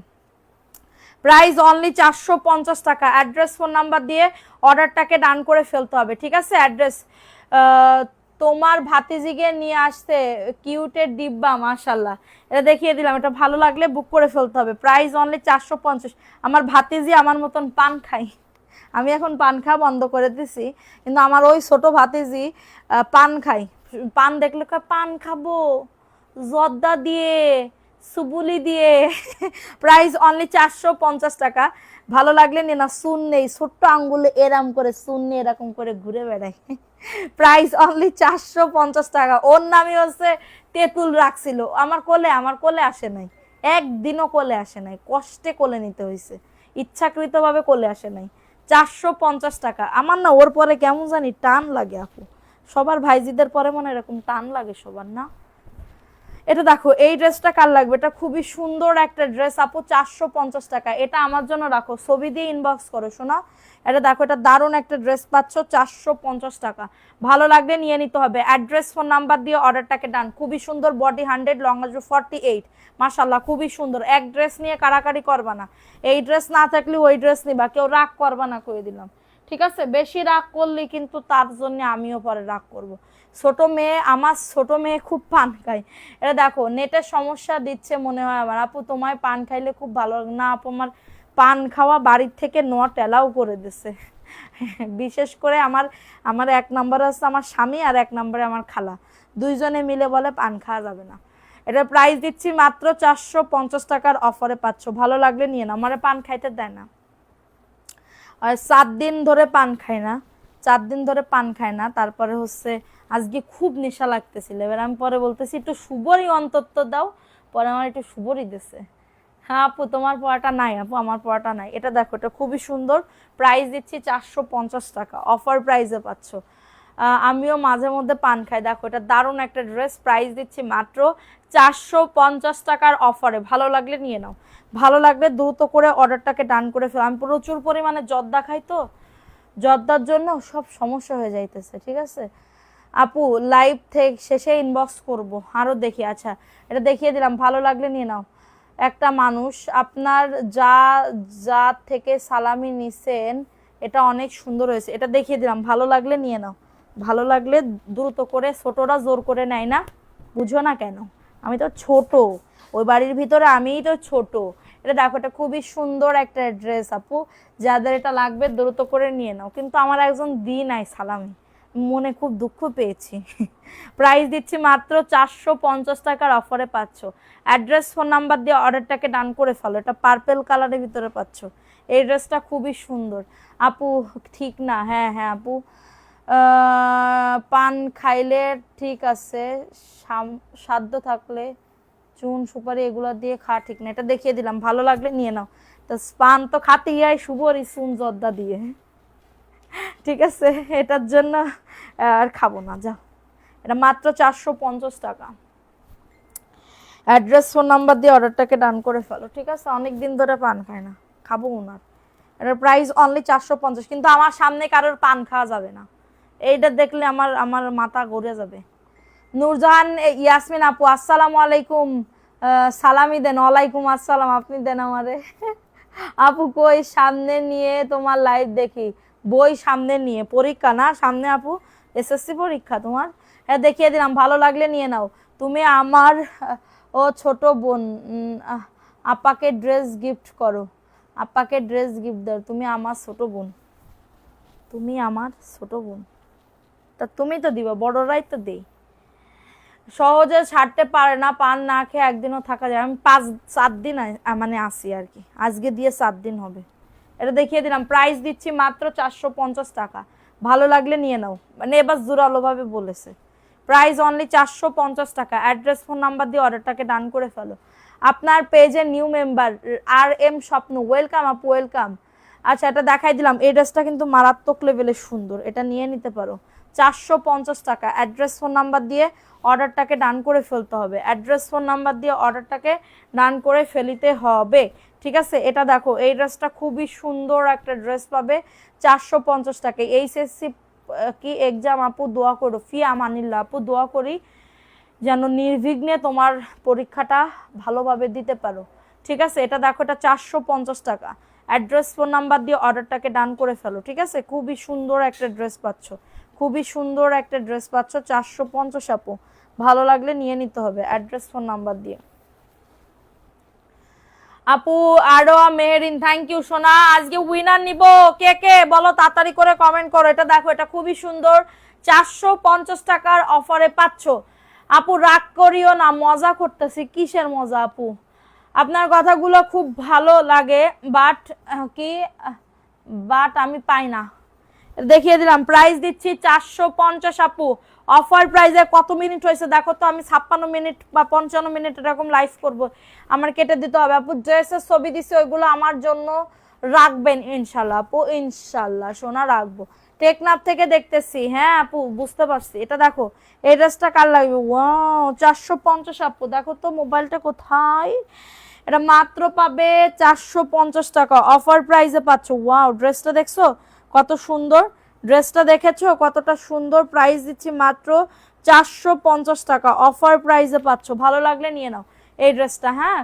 প্রাইস অনলি 450 টাকা। অ্যাড্রেস ফোন নাম্বার দিয়ে অর্ডারটাকে ডান করে ফেলতে হবে, ঠিক আছে। অ্যাড্রেস তোমার ভাতিজিকে নিয়ে আসতে কিউটের ডিব্বা, মাশাল্লাহ, এটা দেখিয়ে দিলাম। এটা ভালো লাগলে বুক করে ফেলতে হবে। Price only 450। আমার ভাতিজি আমার মতন পান খাই, আমি এখন পান খাওয়া বন্ধ করে দিছি, কিন্তু আমার ওই ছোট ভাতিজি পান খাই, পান দেখলে পান খাবো জর্দা দিয়ে, সুবুলি দিয়ে। প্রাইস অনলি 450 টাকা, ভালো লাগলে নে না। সুন নেই, ছোট্ট আঙ্গুলে এরম করে সুন নিয়ে এরকম করে ঘুরে বেড়াই। প্রাইস অনলি 450 টাকা। ওর নামই হচ্ছে তেঁতুল রাখছিল আমার কোলে, আমার কোলে আসে নাই, একদিনও কোলে আসে নাই, কষ্টে কোলে নিতে হয়েছে, ইচ্ছাকৃতভাবে কোলে আসে নাই। 450 টাকা। আমার না ওর পরে কেমন জানি টান লাগে আপু, সবার ভাইজিদের পরে মনে এরকম টান লাগে সবার না। এটা দেখো, এই ড্রেসটা কার লাগবে, এটা খুবই সুন্দর একটা ড্রেস আপু, 450 টাকা। এটা আমার জন্য রাখো, ছবি দিয়ে ইনবক্স করো শোনা। এটা দেখো, এটা দারুণ একটা ড্রেস পাচ্ছ, 450 টাকা। ভালো লাগলে নিয়ে নিতে হবে। অ্যাড্রেস ফোন নাম্বার দিয়ে অর্ডারটাকে ডান। খুবই সুন্দর, বডি 100, লং 48, মাশাল্লাহ খুবই সুন্দর। এক ড্রেস নিয়ে কারাকারি করবা না, এই ড্রেস না থাকলে ওই ড্রেস নিবা, কেউ রাগ করবা না, কয়ে দিলাম, ঠিক আছে। বেশি রাগ করলে কিন্তু তার জন্য আমিও পরে রাগ করব। ছোট মেয়ে, আমার ছোট মেয়ে খুব পান খায়। এটা দেখো, নেটের সমস্যা দিচ্ছে মনে হয় আমার। আপু তোমায় পান খাইলে খুব ভালো লাগে না আপু, আমার পান খাওয়া বাড়ির থেকে নট অ্যালাউ করে দিছে। বিশেষ করে আমার আমার 1 নম্বরে আছে আমার স্বামী, আর 1 নম্বরে আমার খালা, দুইজনে মিলে বলে পান খাওয়া যাবে না। এটার প্রাইস দিচ্ছি মাত্র 450 টাকার অফারে পাচ্ছ, ভালো লাগলে নিয়ে না। আমার পান খাইতে দেয় না, আর 7 দিন ধরে পান খায় না, 4 দিন ধরে পান খায় না। তারপরে হচ্ছে আজকে খুব নেশা লাগতেছিল, এবার আমি পরে বলতেছি একটু শুভরই অন্তত দাও, পরে আমার একটু শুভরই দিছে। হ্যাঁ আপু তোমার পড়াটা নাই, আপু আমার পড়াটা নাই। এটা দেখো, এটা খুবই সুন্দর, প্রাইস দিচ্ছি 450 টাকা, অফার প্রাইসে পাচ্ছ। আমিও মাঝে মধ্যে পান খাই। দেখো এটা দারুণ একটা ড্রেস, প্রাইস দিচ্ছি মাত্র 450 টাকার অফারে। ভালো লাগলে নিয়ে নাও, ভালো লাগলে দ্রুত করে অর্ডারটাকে ডান করে ফেলো। আমি প্রচুর পরিমাণে জর্দা খাই, তো জর্দার জন্য সব সমস্যা হয়ে যাইতেছে, ঠিক আছে আপু। লাইভ থেকে শেষে ইনবক্স করব, আরও দেখি। আচ্ছা এটা দেখিয়ে দিলাম, ভালো লাগলে নিয়ে নাও। একটা মানুষ আপনার যা থেকে সালামি নিছেন, এটা অনেক সুন্দর হয়েছে, এটা দেখিয়ে দিলাম, ভালো লাগলে নিয়ে নাও। ভালো লাগলে দ্রুত করে, ছোটরা জোর করে নেয় না, বুঝো না কেন? আমি তো ছোট, ওই বাড়ির ভিতরে আমিই তো ছোট। এটা দেখো, এটা খুবই সুন্দর একটা ড্রেস আপু, যাদের এটা লাগবে দ্রুত করে নিয়ে নাও। কিন্তু আমার একজন নাই সালামি, মনে খুব দুঃখ পেয়েছি। প্রাইস দিচ্ছি মাত্র 450 টাকার অফারে পাচ্ছ। অ্যাড্রেস ফোন নাম্বার দিয়ে অর্ডারটাকে ডান করে ফেলো। এটা পার্পেল কালারের ভিতরে পাচ্ছ। এই ড্রেসটা খুবই সুন্দর আপু। ঠিক না? হ্যাঁ হ্যাঁ আপু, পান খাইলে ঠিক আছে, সাধ্য থাকলে চুন সুপারি এগুলো দিয়ে খাওয়া ঠিক না। এটা দেখিয়ে দিলাম, ভালো লাগলে নিয়ে নাও। তো পান তো খাতে ইয়াই শুভরি চুন জর্দা দিয়ে, ঠিক আছে, এটার জন্য আর খাবো না, যা। এটা মাত্র 450 টাকা। অ্যাড্রেস ফোন নাম্বার দিয়ে অর্ডারটাকে ডান করে ফেলো, ঠিক আছে। অনেক দিন ধরে পান খায় না, খাবো ওনার। এটার প্রাইস অনলি 450, কিন্তু আমার সামনে কারোর পান খাওয়া যাবে না। এইটা দেখলে আমার আমার মাথা ঘুরে যাবে। নূরজাহান ইয়াসমিন আপু, আসসালামু আলাইকুম, সালামি দেন। ওয়ালাইকুম আসসালাম, আপনি দেন আমারে। আপু কই সামনে নিয়ে তোমার লাইভ দেখি, বই সামনে নিয়ে, পরীক্ষা না সামনে আপু, এসএসসি পরীক্ষা তোমার। হ্যাঁ দেখিয়ে দিলাম, ভালো লাগলে নিয়ে নাও। তুমি আমার ও ছোট বোন, আপাকে ড্রেস গিফট করো, আপাকে ড্রেস গিফট দাও। তুমি আমার ছোট বোন, তুমি আমার ছোট বোন, তা তুমি তো দিবা, বড়রাই তো দেই। সহজে ছাড়তে পারে না, পান না খেয়ে একদিনও থাকা যায়। আমি 5-7 দিন মানে আসি আর কি, আজকে দিয়ে 7 দিন হবে। এটা দেখিয়ে দিলাম, প্রাইস দিচ্ছি মাত্র 450 টাকা। ভালো লাগলে নিয়ে নাও, মানে এবার জোরালোভাবে বলেছে। প্রাইস অনলি 450 টাকা। অ্যাড্রেস ফোন নাম্বার দিয়ে অর্ডারটাকে ডান করে ফেলো। আপনার পেজে নিউ মেম্বার RM স্বপ্ন, ওয়েলকাম আপু, ওয়েলকাম। আচ্ছা এটা দেখাই দিলাম, এই ড্রেসটা কিন্তু মারাত্মক লেভেলের সুন্দর, এটা নিয়ে নিতে পারো। 450 টাকা। অ্যাড্রেস ফোন নাম্বার দিয়ে অর্ডারটাকে ডান করে ফেলতে হবে, অ্যাড্রেস ফোন নাম্বার দিয়ে অর্ডারটাকে ডান করে ফেলিতে হবে, ঠিক আছে। এটা দেখো, এই ড্রেসটা খুবই সুন্দর একটা ড্রেস পাবে 450 টাকায়। এইচএসসি কি এক্সাম আপু, দোয়া করো। ফি আমানিল্লাহ আপু, দোয়া করি যেন নির্বিঘ্নে তোমার পরীক্ষাটা ভালোভাবে দিতে পারো, ঠিক আছে। এটা দেখো, এটা 450 টাকা। অ্যাড্রেস ফোন নাম্বার দিয়ে অর্ডারটাকে ডান করে ফেলো, ঠিক আছে। খুবই সুন্দর একটা ড্রেস পাচ্ছ, খুবই সুন্দর একটা ড্রেস পাচ্ছ 450 আপু। ভালো লাগলে নিয়ে নিতে হবে অ্যাড্রেস ফোন নাম্বার দিয়ে। আপু আরোয়া মেহেরিন, থ্যাংক ইউ সোনা। আজকে উইনার নিব কে কে বলো, তাড়াতাড়ি করে কমেন্ট করো। এটা দেখো, এটা খুবই সুন্দর 450 টাকার অফারে পাচ্ছ। আপু রাগ করিও না, মজা করতেছি। কিসের মজা আপু? আপনার কথাগুলো খুব ভালো লাগে, বাট আমি পাই না। দেখিয়ে দিলাম, প্রাইস দিচ্ছি 450 আপু। অফার প্রাইসে কত মিনিট হয়েছে দেখো তো, আমি 56 মিনিট বা 55 মিনিট এরকম লাইভ করব, আমার কেটে দিতে হবে। আপু ড্রেসের ছবি দিছি, ওইগুলো আমার জন্য রাখবেন ইনশাল্লাহ আপু, ইনশাল্লাহ সোনা রাখবো। টেকনাফ থেকে দেখতেছি, হ্যাঁ আপু বুঝতে পারছি। এটা দেখো, এই ড্রেসটা কার লাগবে? ওয়াও 450 আপু। দেখো তো মোবাইলটা কোথায়, এটা মাত্র পাবে 450 টাকা, অফার প্রাইসে পাচ্ছ। ওয়াও ড্রেসটা দেখছো কত সুন্দর, ড্রেসটা দেখেছো কতটা সুন্দর। প্রাইস দিচ্ছি মাত্র 450 টাকা, অফার প্রাইসে পাচ্ছ। ভালো লাগলে নিয়ে নাও এই ড্রেসটা। হ্যাঁ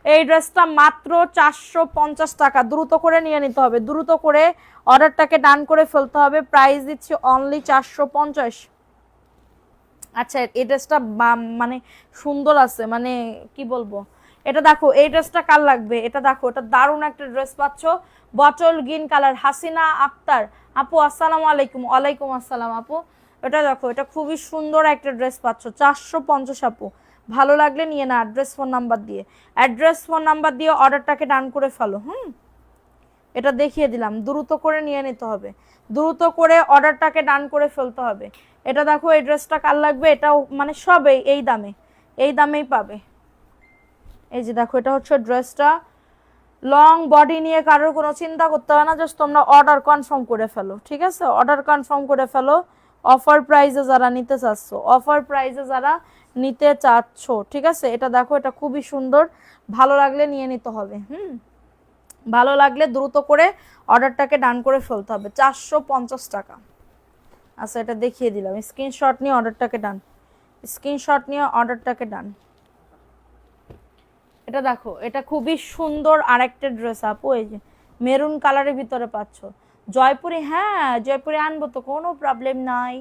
এই ড্রেসটা মাত্র 450 টাকা, দ্রুত করে নিয়ে নিতে হবে, দ্রুত করে অর্ডারটাকে ডান করে ফেলতে হবে। প্রাইস দিচ্ছি অনলি 450। আচ্ছা এই ড্রেসটা মানে সুন্দর আছে, মানে কি বলবো। এটা দেখো, এই ড্রেসটা কার লাগবে? এটা দেখো, এটা দারুণ একটা ড্রেস পাচ্ছ, bottle green colour. Hasina Akter আপু, আসসালামু আলাইকুম। ওয়ালাইকুম আসসালাম আপু। এটা দেখো, এটা খুবই সুন্দর একটা ড্রেস পাচ্ছ 450 আপু। ভালো লাগলে নিয়ে না, অ্যাড্রেস ফোন নাম্বার দিয়ে, অ্যাড্রেস ফোন নাম্বার দিয়ে অর্ডারটাকে ডান করে ফেলো। এটা দেখিয়ে দিলাম, দ্রুত করে নিয়ে নিতে হবে, দ্রুত করে অর্ডারটাকে ডান করে ফেলতে হবে। এটা দেখো, এই ড্রেসটা কার লাগবে? এটাও মানে সব এই দামে, এই দামেই পাবে। এই যে দেখো এটা হচ্ছে ড্রেসটা, লং বডি নিয়ে কারোর কোনো চিন্তা করতে হয় না, জাস্ট তোমরা অর্ডার কনফার্ম করে ফেলো, ঠিক আছে? অর্ডার কনফার্ম করে ফেলো। অফার প্রাইসে যারা নিতে চাচ্ছ, অফার প্রাইসে যারা নিতে চাচ্ছ, ঠিক আছে? এটা দেখো, এটা খুবই সুন্দর, ভালো লাগলে নিয়ে নিতে হবে। ভালো লাগলে দ্রুত করে অর্ডারটাকে ডান করে ফেলতে হবে। 450 টাকা। আচ্ছা, এটা দেখিয়ে দিলাম, স্ক্রিনশট নিয়ে অর্ডারটাকে ডান, স্ক্রিনশট নিয়ে অর্ডারটাকে ডান। এটা দেখো, এটা খুবই সুন্দর আরেকটা ড্রেস আপু, এই যে মেরুন কালারের ভিতরে পাচ্ছ। জয়পুরি, হ্যাঁ জয়পুরি আনবো তো, কোনো প্রবলেম নাই,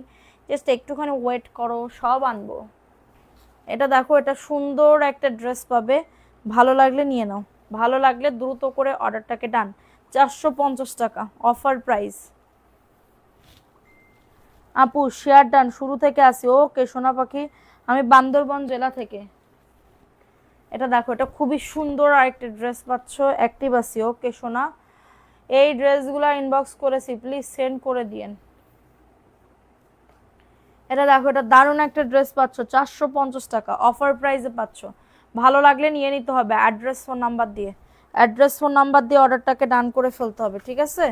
জাস্ট একটুখানি ওয়েট করো, সব আনবো। এটা দেখো, এটা সুন্দর একটা ড্রেস পাবে, ভালো লাগলে নিয়ে নাও, ভালো লাগলে দ্রুত করে অর্ডারটাকে ডান। 450 টাকা অফার প্রাইস। আপু শেয়ার ডান, শুরু থেকে আসি। ওকে সোনা পাখি, আমি বান্দরবন জেলা থেকে। এটা দেখো, এটা খুবই সুন্দর আরেকটা ড্রেস পাচ্ছ, অ্যাক্টিভ আছি। ওকে সোনা, এই ড্রেসগুলো ইনবক্স করেছি, প্লিজ সেন্ড করে দিয়েন। এটা দেখো, এটা দারুণ একটা ড্রেস পাচ্ছ, 450 টাকা অফার প্রাইসে পাচ্ছ, ভালো লাগলে নিয়ে নিতে হবে। অ্যাড্রেস ফোন নাম্বার দিয়ে, অ্যাড্রেস ফোন নাম্বার দিয়ে অর্ডারটাকে ডান করে ফেলতে হবে, ঠিক আছে?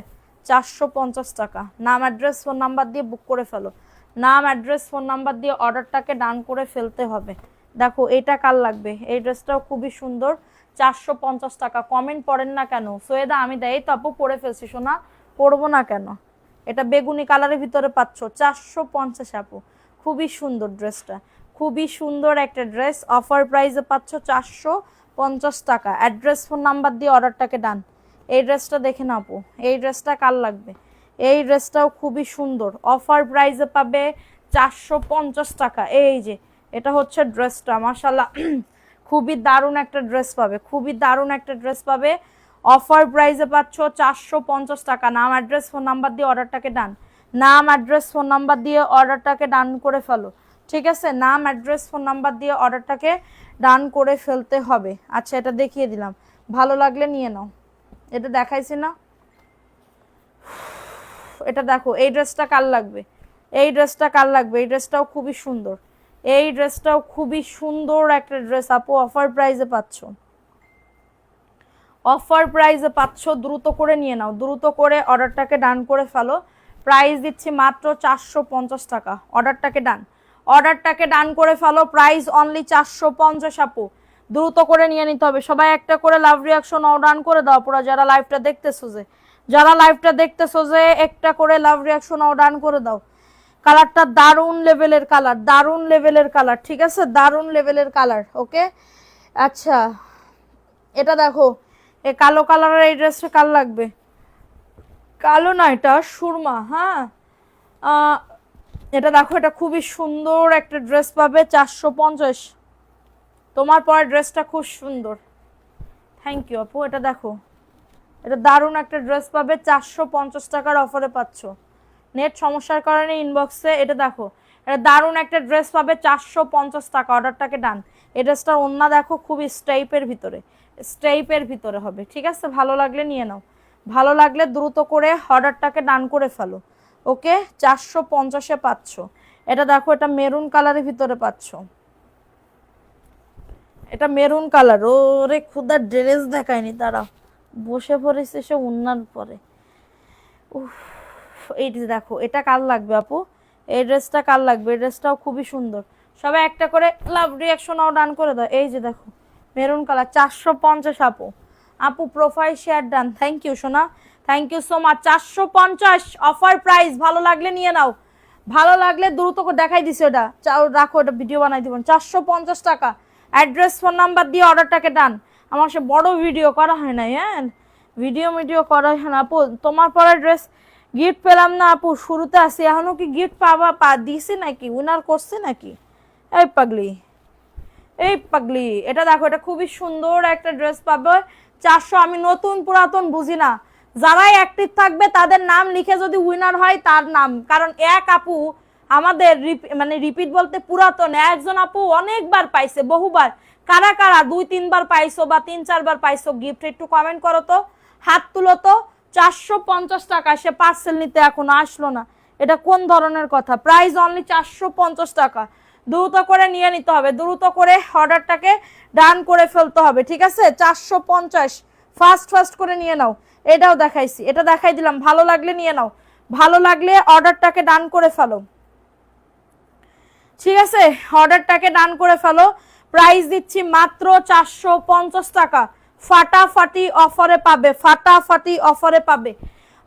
450 টাকা, নাম অ্যাড্রেস ফোন নাম্বার দিয়ে বুক করে ফেলো, নাম অ্যাড্রেস ফোন নাম্বার দিয়ে অর্ডারটাকে ডান করে ফেলতে হবে। দেখো এটা কার লাগবে, এই ড্রেসটাও খুবই সুন্দর, 450 টাকা। কমেন্ট পড়েন না কেন সৈয়দা? আমি দেয় তো আপু, পরে ফেলছি সোনা, পড়বো না কেন? এটা বেগুনি কালারের ভিতরে পাচ্ছ, 450 আপু, খুবই সুন্দর ড্রেসটা, খুবই সুন্দর একটা ড্রেস, অফার প্রাইসে পাচ্ছ 450 টাকা। অ্যাড্রেস ফোন নাম্বার দিয়ে অর্ডারটাকে ডান। এই ড্রেসটা দেখে না আপু, এই ড্রেসটা কার লাগবে? এই ড্রেসটাও খুবই সুন্দর, অফার প্রাইসে পাবে 450 টাকা। এই যে এটা হচ্ছে ড্রেসটা, মাশাআল্লাহ খুবই দারুণ একটা ড্রেস পাবে, খুবই দারুণ একটা ড্রেস পাবে, অফার প্রাইসে পাচ্ছ 450 টাকা। নাম অ্যাড্রেস ফোন নাম্বার দিয়ে অর্ডারটাকে ডান, নাম অ্যাড্রেস ফোন নাম্বার দিয়ে অর্ডারটাকে ডান করে ফেলো, ঠিক আছে? নাম অ্যাড্রেস ফোন নাম্বার দিয়ে অর্ডারটাকে ডান করে ফেলতে হবে। আচ্ছা, এটা দেখিয়ে দিলাম, ভালো লাগলে নিয়ে নাও। এটা দেখাইছি না? এটা দেখো, এই ড্রেসটা কার লাগবে? এই ড্রেসটা কার লাগবে? এই ড্রেসটাও খুবই সুন্দর, এই ড্রেসটাও খুবই সুন্দর একটা ড্রেস আপু, অফার প্রাইসে পাচ্ছ, অফার প্রাইসে পাচ্ছ, দ্রুত করে নিয়ে নাও, দ্রুত করে অর্ডারটাকে ডান করে ফেলো। প্রাইস দিচ্ছি মাত্র 450 টাকা, অর্ডারটাকে ডান, অর্ডারটাকে ডান করে ফেলো, প্রাইস অনলি 450 আপু, দ্রুত করে নিয়ে নিতে হবে। সবাই একটা করে লাভ রিয়াকশন ডান করে দাও, পুরো যারা লাইভটা দেখতেছো যে, যারা লাইভটা দেখতেছো যে একটা করে লাভ রিয়াকশন ডান করে দাও। কালারটা দারুণ লেভেলের কালার, দারুণ লেভেলের কালার, ঠিক আছে? দারুণ লেভেলের কালার। ওকে, আচ্ছা এটা দেখো, এই কালো কালারের এই ড্রেসটা কার লাগবে? কালো না, এটা সুরমা। হ্যাঁ, এটা দেখো, এটা খুবই সুন্দর একটা ড্রেস পাবে, 450। তোমার পরের ড্রেসটা খুব সুন্দর, থ্যাংক ইউ আপু। এটা দেখো, এটা দারুণ একটা ড্রেস পাবে, 450 টাকার অফারে পাচ্ছ, নেট সমস্যার কারণে ইনবক্সে। এটা দেখো, এটা দারুণ একটা ড্রেস পাবে, 450 টাকা, অর্ডারটাকে ডান। এই ড্রেসটার ওন্না দেখো, খুবই স্টাইপের ভিতরে, স্টাইপের ভিতরে হবে, ঠিক আছে? ভালো লাগলে নিয়ে নাও, ভালো লাগলে দ্রুত করে অর্ডারটাকে ডান করে ফেলো। ওকে, 450-এ পাচ্ছ। এটা দেখো, এটা মেরুন কালারের ভিতরে পাচ্ছ, এটা মেরুন কালার। ওরে খুদা, ড্রেস দেখায়নি, তারা বসে পড়েছে সে ওন্নার পরে। উফ, এই দেখো, এটা কার লাগবে আপু? এই ড্রেসটা কার লাগবে? এই ড্রেসটাও খুবই সুন্দর, সবাই একটা করে লাভ রিয়াকশনও ডান করে দাও। এই যে দেখো, মেরুন কালার, 450 আপু, আপু profile share done, thank you সোনা, thank you so much. 450 offer price, ভালো লাগলে নিয়ে নাও, ভালো লাগলে দ্রুত করে দেখাই দিছে, ওটা চাও রাখো, এটা ভিডিও বানাই দিবেন। 450 টাকা, অ্যাড্রেস ফোন নাম্বার দিয়ে অর্ডারটাকে ডান। আমার সে বড় ভিডিও করা হয় না, হ্যাঁ ভিডিও করা হয় না আপু। তোমার পরা ড্রেস গিফট পেলাম না আপু, শুরুতে আসি, এখনো কি গিফট দিছি নাকি? উইনার করছে নাকি? এই পাগলি, এই পাগলি, এটা দেখো, এটা খুবই সুন্দর একটা ড্রেস পাবে, 400। আমি নতুন পুরাতন বুঝি না, যারাই অ্যাক্টিভ থাকবে তাদের নাম লিখে যদি উইনার হয় তার নাম, কারণ এক আপু আমাদের মানে রিপিট বলতে পুরাতন একজন আপু অনেকবার পাইছে, বহুবার। কারা কারা 2-3 বার পাইছো বা 3-4 বার পাইছো গিফট, একটু কমেন্ট করো তো, হাত তুলো তো। 450 টাকা, সে পার্সেল নিতে এখনো আসলো না, এটা কোন ধরনের কথা? প্রাইস অনলি 450 টাকা, দ্রুত করে নিয়ে নিতে হবে, দ্রুত করে অর্ডারটাকে ডান করে ফেলতে হবে, ঠিক আছে? 450 ফাস্ট করে নিয়ে নাও। এটাও দেখাইছি, এটা দেখাই দিলাম, ভালো লাগলে নিয়ে নাও, ভালো লাগলে অর্ডারটাকে ডান করে ফেলো, ঠিক আছে? অর্ডারটাকে ডান করে ফেলো। প্রাইস দিচ্ছি মাত্র 450 টাকা, ফাটাফাটি অফারে পাবে, ফাটাফাটি অফারে পাবে।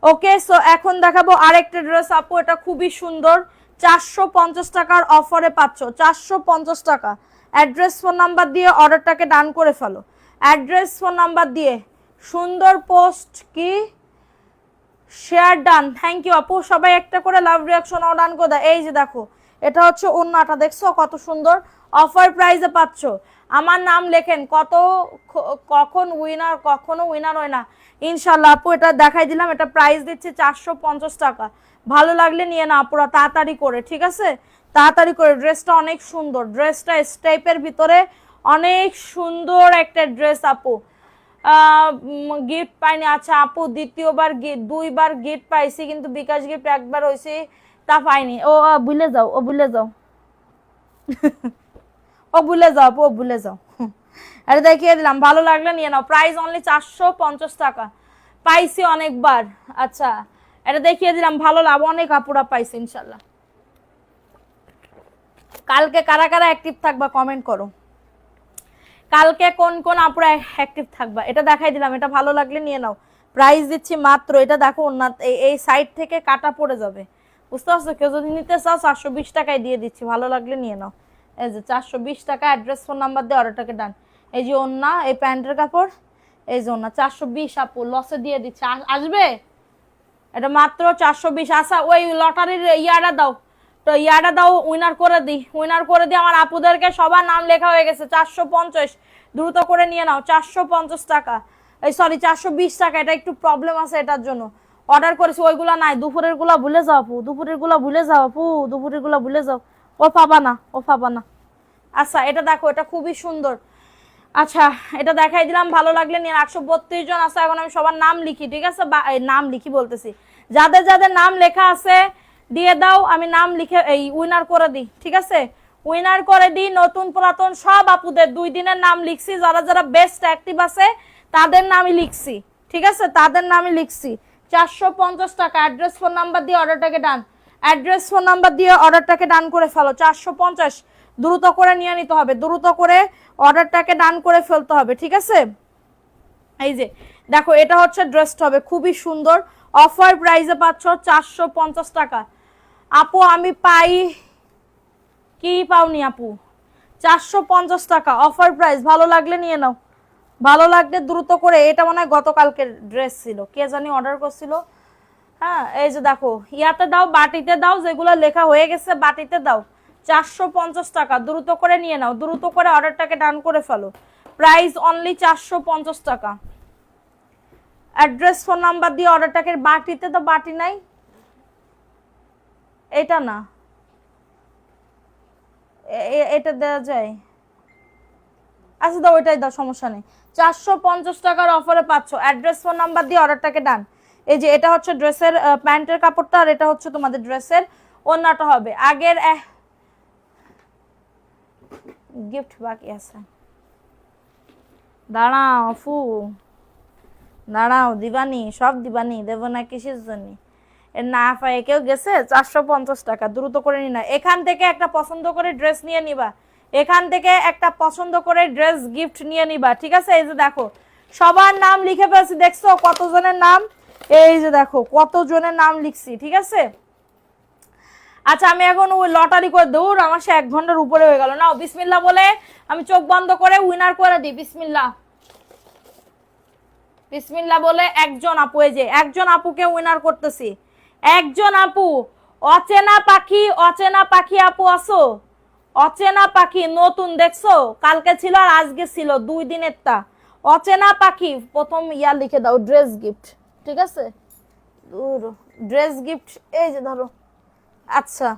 ওকে, সো এখন দেখাবো আরেকটা ড্রেস আপু, এটা খুবই সুন্দর, 450 টাকার অফারে পাচ্ছ, 450 টাকা। অ্যাড্রেস ফোন নাম্বার দিয়ে অর্ডারটাকে ডান করে ফেলো, অ্যাড্রেস ফোন নাম্বার দিয়ে। সুন্দর পোস্ট, কি শেয়ার ডান, থ্যাংক ইউ আপু। সবাই একটা করে লাভ রিয়াকশন ডান করে দেয়। এই যে দেখো, এটা হচ্ছে ওন্নাটা, দেখছো কত সুন্দর, অফার প্রাইসে পাচ্ছ। আমার নাম লেখেন, কখন উইনার, কখনো উইনার হয় না ইনশাল্লাহ আপু। এটা দেখাই দিলাম, এটা প্রাইস দিচ্ছে 450 টাকা। ভালো লাগলে নিয়ে না আপুরা, তাড়াতাড়ি করে, ঠিক আছে? তাড়াতাড়ি করে। ড্রেসটা অনেক সুন্দর, ড্রেসটা স্টেপের ভিতরে অনেক সুন্দর একটা ড্রেস আপু। গিফট পাইনি, আচ্ছা আপু দ্বিতীয়বার দুইবার গিফট পাইছি, কিন্তু বিকাশ গিফট একবার হয়েছে, তা পাইনি। ও ভুলে যাও, ও ভুলে যাও ও ভুলে যাও আপু, ও ভুলে যাও। এটা দেখিয়ে দিলাম, ভালো লাগলে নিয়ে নাও। প্রাইস অনলি 450 টাকা, পাইছি অনেকবার। আচ্ছা, এটা দেখিয়ে দিলাম, ভালো লাভ, অনেক আপুরা পাইছি ইনশাল্লাহ। কালকে কারা কারা অ্যাক্টিভ থাকবা কমেন্ট করো, কালকে কোন কোন আপুরা অ্যাক্টিভ থাকবা। এটা দেখাই দিলাম, এটা ভালো লাগলে নিয়ে নাও। প্রাইস দিচ্ছি মাত্র, এটা দেখো না, এই সাইড থেকে কাটা পড়ে যাবে, বুঝতে পারছো? কেউ যদি নিতে চাও 420 টাকায় দিয়ে দিচ্ছি, ভালো লাগলে নিয়ে নাও। এই যে 420 টাকা, অ্যাড্রেস ফোন নাম্বার দিয়ে অর্ডারটাকে ডান। এই যে ওন্না, এই প্যান্টের কাপড়, এই যে ওন্না, 420 আপু, লসে দিয়ে দিচ্ছে, আসবে এটা মাত্র 420। আসা ওই লটারির ইয়াটা দাও, তো ইয়াটা দাও, উইনার করে দিই, উইনার করে দিই। আমার আপুদেরকে সবার নাম লেখা হয়ে গেছে, 450, দ্রুত করে নিয়ে নাও। 450 টাকা, এই সরি 420 টাকা। এটা একটু প্রবলেম আছে, এটার জন্য অর্ডার করেছি। ওইগুলা নাই, দুপুরের গুলা ভুলে যাও আপু, দুপুরের গুলা ভুলে যাও আপু, দুপুরের গুলা ভুলে যাও, ও পাবা না, ও পাবা না। আচ্ছা, এটা দেখো, এটা খুবই সুন্দর। আচ্ছা, এটা দেখাই দিলাম, ভালো লাগলে নিয়ে। 132 জন আছে, এখন আমি সবার নাম লিখি, ঠিক আছে? নাম লিখি বলতেছি, যাদের যাদের নাম লেখা আছে দিয়ে দাও, আমি নাম লিখে এই উইনার করে দিই, ঠিক আছে? উইনার করে দিই। নতুন পুরাতন সব আপুদের 2 দিনের নাম লিখছি, যারা যারা বেস্ট অ্যাক্টিভ আছে তাদের নামই লিখছি, ঠিক আছে? তাদের নামই লিখছি। 450 টাকা, অ্যাড্রেস ফোন নাম্বার দিয়ে অর্ডারটাকে ডান, অ্যাড্রেস ফোন নাম্বার দিয়ে অর্ডারটাকে ডান করে ফেলো। 450, দ্রুত করে নিয়ে নিতে হবে, দ্রুত করে অর্ডারটাকে ডান করে ফেলতে হবে, ঠিক আছে? এই যে দেখো, এটা হচ্ছে ড্রেসটা হবে খুবই সুন্দর, অফার প্রাইসে পাচ্ছ 450 টাকা। আপু আমি পাই, কি পাওনি আপু? 450 টাকা অফার প্রাইস, ভালো লাগলে নিয়ে নাও, ভালো লাগলে দ্রুত করে। এটা মনে হয় গতকালকের ড্রেস ছিল, কে জানি অর্ডার করছিল। হ্যাঁ, এই যে দেখো, ইয়াতে দাও, বাটিতে দাও, যেগুলো লেখা হয়ে গেছে বাটিতে দাও। 450 টাকা, দ্রুত করে নিয়ে নাও, দ্রুত করে অর্ডারটাকে ডান করে ফেলো। প্রাইস অনলি 450 টাকা। অ্যাড্রেস ফোন নাম্বার দিয়ে অর্ডারটাকে, বাটিতে তো বাটি নাই, এটা না, এটা দেওয়া যায়। আচ্ছা দাও, ওইটাই দাও, সমস্যা নেই। 450 টাকার অফারে পাচ্ছ, অ্যাড্রেস ফোন নাম্বার দিয়ে অর্ডারটাকে ডান। এই যে এটা হচ্ছে ড্রেসের প্যান্টের কাপড়টা, আর এটা হচ্ছে তোমাদের ড্রেসের ওন্নাটা হবে। আগের গিফট বাকি আছে, দাঁড়াও আপু, দাঁড়াও, দিবানি, সব দিবানি, দেব না কিসের জন্য? এর না পায়ে কেউ গেছে। 450 টাকা, দ্রুত করে নি না। এখান থেকে একটা পছন্দ করে ড্রেস নিয়ে নিবা, এখান থেকে একটা পছন্দ করে ড্রেস গিফট নিয়ে নিবা, ঠিক আছে? এই যে দেখো, সবার নাম লিখে ফেলছি, দেখছো কতজনের নাম? এই যে দেখো কতজনের নাম লিখছি, ঠিক আছে? আচ্ছা, আমি এখন ওই লটারি করে দৌড়, আমার সে 1 ঘন্টার উপরে হয়ে গেল। নাও বিসমিল্লাহ বলে আমি চোখ বন্ধ করে উইনার করে দিই। বিসমিল্লাহ, বিসমিল্লাহ বলে একজন আপু, এই যে একজন আপুকে উইনার করতেছি। একজন আপু, অচেনা পাখি, অচেনা পাখি আপু আসো, অচেনা পাখি নতুন, দেখছো কালকে ছিল আর আজকে ছিল, 2 দিনেরটা। অচেনা পাখি, প্রথম ইয়া লিখে দাও, ড্রেস গিফট, ঠিক আছে? ড্রেস গিফট, এই যে ধরো। আচ্ছা,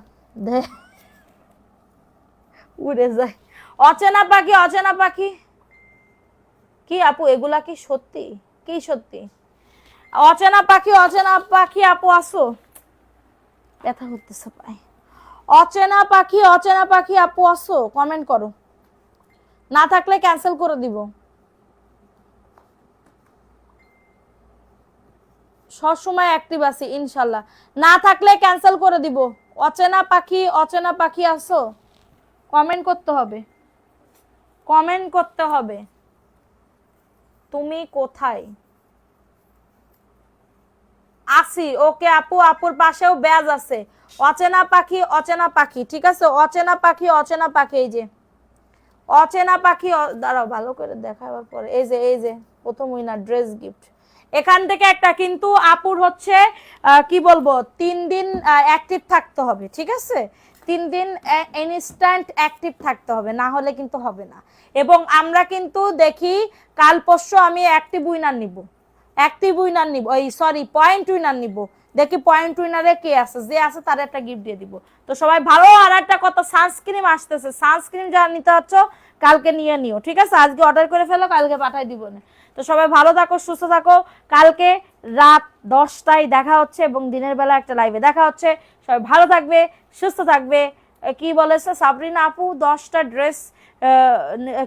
উড়ে যায়। অচেনা পাখি, অচেনা পাখি, কি আপু এগুলা কি সত্যি? কি সত্যি? অচেনা পাখি, অচেনা পাখি আপু আসো, ব্যথা করতেছে পায়। অচেনা পাখি আপু আসো, কমেন্ট করো, না থাকলে ক্যান্সেল করে দিব। সবসময় অ্যাক্টিভ আছি ইনশাল্লাহ, না থাকলে ক্যান্সেল করে দিব। অচেনা পাখি আসো, কমেন্ট করতে হবে, কমেন্ট করতে হবে। তুমি কোথায়? আসি, ওকে আপু, আপুর পাশেও ব্যাজ আছে। অচেনা পাখি, ঠিক আছে, অচেনা পাখি, এই যে অচেনা পাখি, দাঁড়াও ভালো করে দেখাবার পরে, এই যে প্রথম উইনার ড্রেস গিফট এখান থেকে একটা, কিন্তু আপুর হচ্ছে কি বলবো 3 দিন অ্যাক্টিভ থাকতে হবে, ঠিক আছে, 3 দিন ইনস্ট্যান্ট অ্যাক্টিভ থাকতে হবে, না হলে কিন্তু হবে না। এবং আমরা কিন্তু দেখি কাল পরশু আমি অ্যাক্টিভ উইনার নিব, পয়েন্ট উইনার নিব, দেখি পয়েন্ট উইনারে কে আছে, যে আছে তার একটা গিফট দিয়ে দিব। তো সবাই ভালো, আর একটা কথা, সানস্ক্রিন আসতেছে, সানস্ক্রিন যারা নিতে হচ্ছে কালকে নিয়ে নিও, ঠিক আছে, আজকে অর্ডার করে ফেলো, কালকে পাঠাই দিব না। তো সবাই ভালো থাকো, সুস্থ থাকো, কালকে রাত 10টায় দেখা হচ্ছে এবং দিনের বেলা একটা লাইভে দেখা হচ্ছে। সবাই ভালো থাকবে, সুস্থ থাকবে। কি বলেছে সাবরিনা আপু, 10টা ড্রেস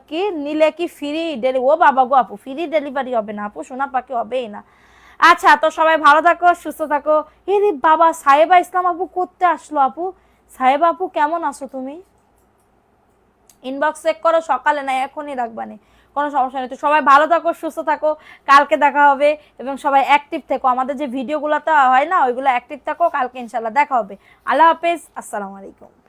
কি নিলে কি ফ্রি ডেলিভারি? ও বাবা গো আপু, ফ্রি ডেলিভারি হবে না আপু, সোনা পাখি হবেই না। আচ্ছা, তো সবাই ভালো থাকো, সুস্থ থাকো। এরে বাবা, সাহেবা ইসলাম আপু করতে আসলো আপু। সাহেবা আপু কেমন আছো তুমি? ইনবক্স চেক করো, সকালে না এখনই রাখবানি, কোনো সমস্যা নেই। তো সবাই ভালো থাকো, সুস্থ থাকো, কালকে দেখা হবে এবং সবাই অ্যাক্টিভ থেকো, আমাদের যে ভিডিওগুলোতে হয় না ওইগুলো অ্যাক্টিভ থাকো, কালকে ইনশাল্লাহ দেখা হবে। আল্লাহ হাফেজ, আসসালামু আলাইকুম।